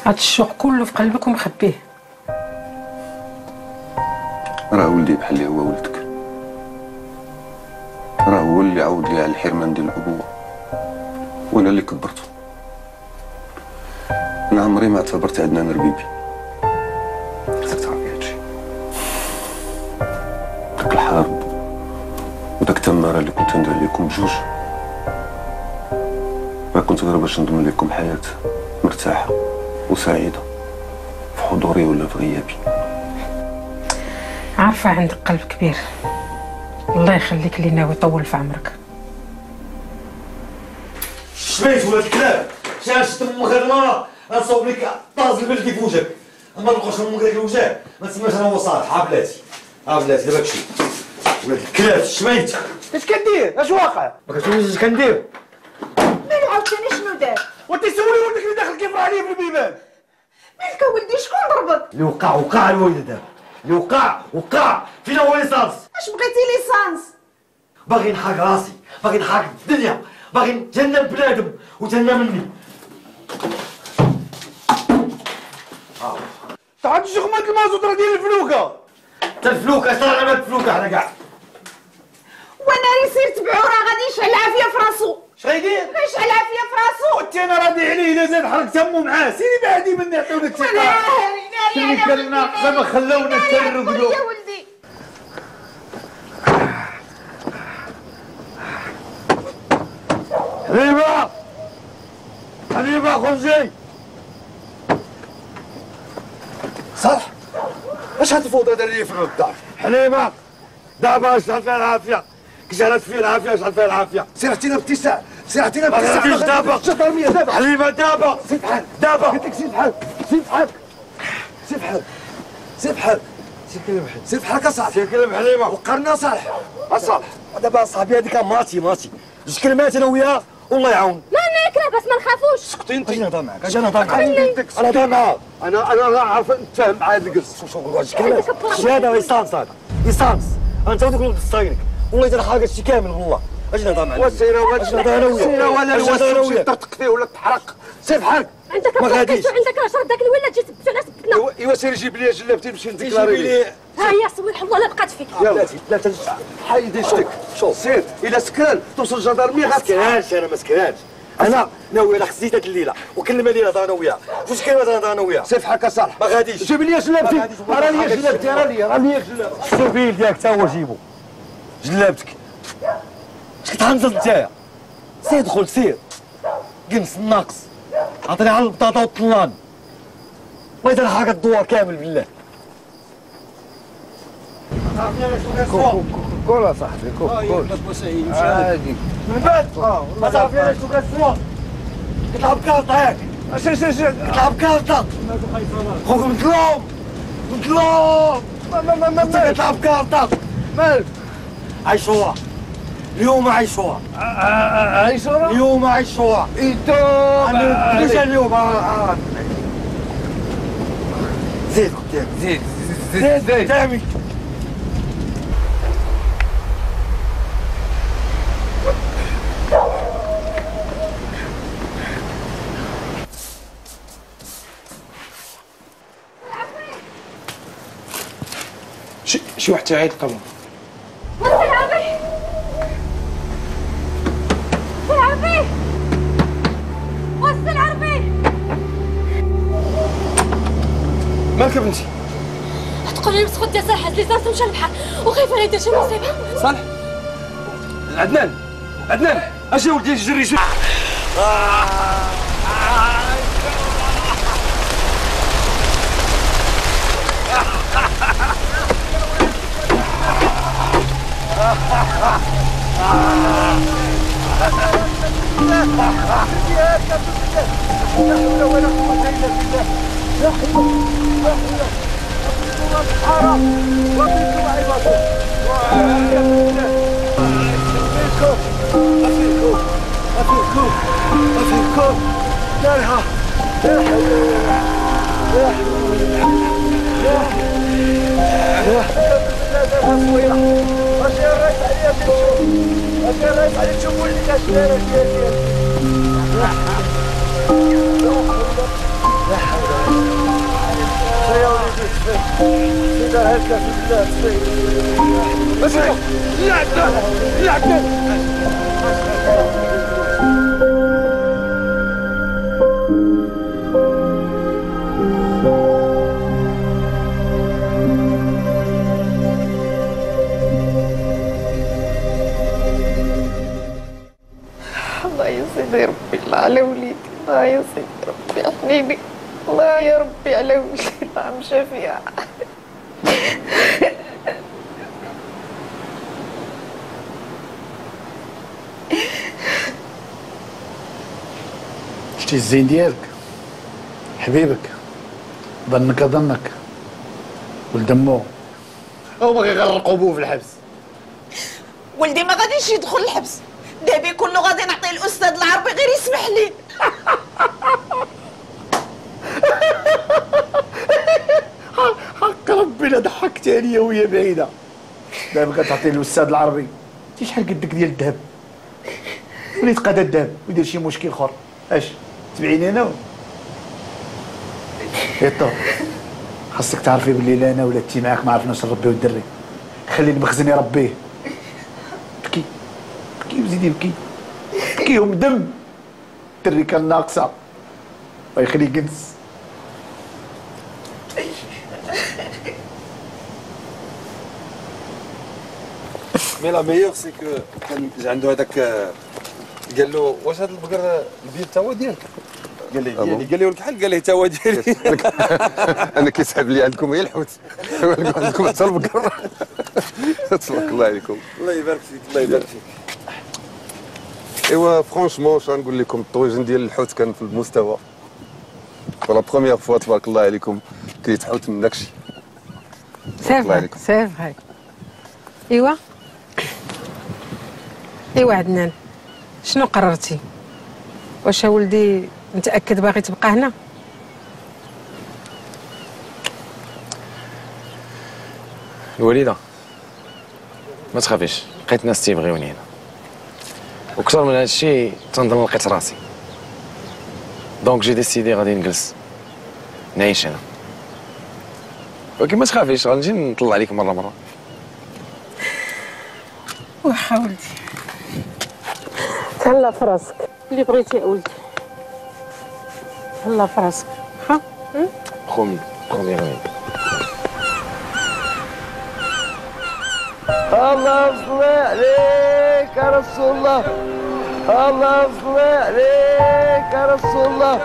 هاد الشوق كله في قلبك ومخبيه. راه ولدي بحال اللي هو ولدك، راه هو اللي عوض لي على الحرمان ديال الأبوة، وأنا اللي كبرته. أنا عمري ما اعتبرت عندنا أنا ربيبي، خصك تعرفي هادشي. داك الحرب وداك التمارة اللي كنت ندير ليكم بجوج، ما كنت غير باش نضمن لكم حياة مرتاحة وسعيدة في حضوري ولا في غيابي. عارفة عندك قلب كبير، الله يخليك لينا ويطول في عمرك. شبيت ولاد الكلاب، شاش تم الخدمه غنصوب لك طاز البلدي في وجهك، اما نلقاش امك داك الوجه ما تسماش انا هو صالح. ها بلاتي دابا هادشي ولاد الكلاب شميت. اش كدير؟ اش واقع؟ ما كتقوليش اش كندير؟ مالو عاوتاني شنو دار؟ وانت سولي ولدك اللي داخل كيفرح عليا في البيبان. مالك ولدي شكون ضربك؟ اللي وقع الوالد دابا، اللي وقع فينا هو ليسانس. اش بغيتي ليسانس؟ باغي نحرق راسي، باغي نحرق الدنيا، باغي نتهنى بنادم وتهنى مني. تعال شغمة المازوت راه ديال الفلوكه. تا الفلوكه صار على الفلوكه حنا كاع. وانا راه تبعو راه غادي يشعل عافيه في راسو. اش غيدير؟ يشعل عافيه في راسو. وانت انا راضي عليه الا زاد حرق تمو معاه، سيري بعدي من يعطيونا الثقه. اللي كلنا زعما خلاونا نترقدوا. يا ولدي حبيبه خرجي. صالح اش هاد الفوضى دايرين في الدار؟ حليمه دابا شحال فيها العافيه، كي شحالات فيها العافيه شحال فيها العافيه. سير عطينا باتساع، سير عطينا ما غاديش دابا. دابا حليمه دابا سير بحال دابا قلت لك سير بحالك سير بحالك سير بحالك سير بحالك سير بحالك اصاحبي سير كلم حليمه وقرنا صالح اصالح دابا اصاحبي هذيك ماتي جوج كلمات انا وياه والله يعاون لا ناكله بس ما نخافوش. سكتي انت. اجي نهضر معاك انا نهضر معاك انا عارف نتفاهم مع هذا الجلس شغل جوج كلمات شهاده يصامص هذا يصامص انت ودوك اللي بتصاينك والله الا حاجه شي كامل والله اجي نهضر معاك وسيره ولا الوسط ترتق فيه ولا تحرق سير بحالك انت كتفكر عندك راه داك الولاد جيت سبتو على سبتنا. ايوا سير جيب لي جلابتي نمشي نديكلاري ليه. ها هي صويح الله لا بقات فيك. يلا لا حيدي شتك شوف سير الى سكران توصل الجدارميه ما سكرانش انا ما سكرانش انا ناوي على خصيتها هاد الليله لي نهضر انا وياه جوج كلمات نهضر انا وياه سير بحالك اصالح ما غاديش جيب لي جلابتي راه لي جلابتي راه لي جلابتي السوبيل ديالك تا هو جيبو جلابتك اش كتهنزل نتايا سير دخل سير قنص الناقص عطيني على البطاطا والطلان الله يدير حاجه الدوار كامل بالله كول اصاحبي كول عادي من بعد ما تعرف ليش تبغى السوا كتلعب كارطه ياك سير كتلعب كارطه خوك مظلوم ما كتلعب كارطه مالك عيشوها اليوم عيشوها عيشوها اليوم عيشوها ليش اليوم زيد زيد دامي شي واحد تعيط طبعا. مالك يا بنتي؟ تقول لي مسخوت يا صالح هز لي صارت مشى البحر وخايفه لا يدير شي مصيبه. صالح عدنان اجي ولدي جري الله يا سيدي ربي الله على وليدي الله يا سيدي ربي حنيني الله يا ربي على وليدي الله مشى فيها شتي الزين ديالك حبيبك ظنك ولد امو هما كيغرقوا بوه في الحبس. ولدي ما غاديش يدخل الحبس دابا كله غادي نعطيه الاستاذ العربي غير يسمح لي. حق ربي لا ضحكتي عليا وهي بعيده. دابا كتعطي الاستاذ العربي انت شحال قدك ديال الذهب وليت قاد الذهب ويدير شي مشكل اخر اش تبعيني انا يطو خاصك تعرفي بلي لا انا ولا انتي معاك ما عرفناش نربيو الدري. خلي المخزن يربيه. بكي وزيدي بكيهم دم. الدري كان ناقصه الله يخلي جنس. مي لا ميور سي كو كان عنده هذاك قال له واش هذا البقر البيض تا هو ديالك؟ قال لي ديالي قال لي ولك حل قال لي تا هو ديالي. انا كيسحب لي عندكم غير الحوت عندكم حتى البقر. تبارك الله عليكم. الله يبارك فيك الله يبارك فيك. ايوا فرونشمون شنو نقول لكم الطويجن ديال الحوت كان في المستوى فور لا بروميير فوا تبارك الله عليكم كيتحوت من داكشي. سافا سافا. ايوا عدنان، شنو قررتي؟ واش ولدي متاكد باغي تبقى هنا؟ الوالده ما تخافيش، لقيت ناس تيبغيوني هنا، وكثر من هادشي تنظن لقيت راسي، دونك جي ديسيدي غادي نجلس نعيش هنا. ولكن ما تخافيش غنجي نطلع عليك مره. واخا ولدي، تهلا في راسك اللي بغيتي يا ولدي، تهلا في راسك. ها خومي غادي. الله صل عليك يا رسول الله، الله صل عليك يا رسول الله.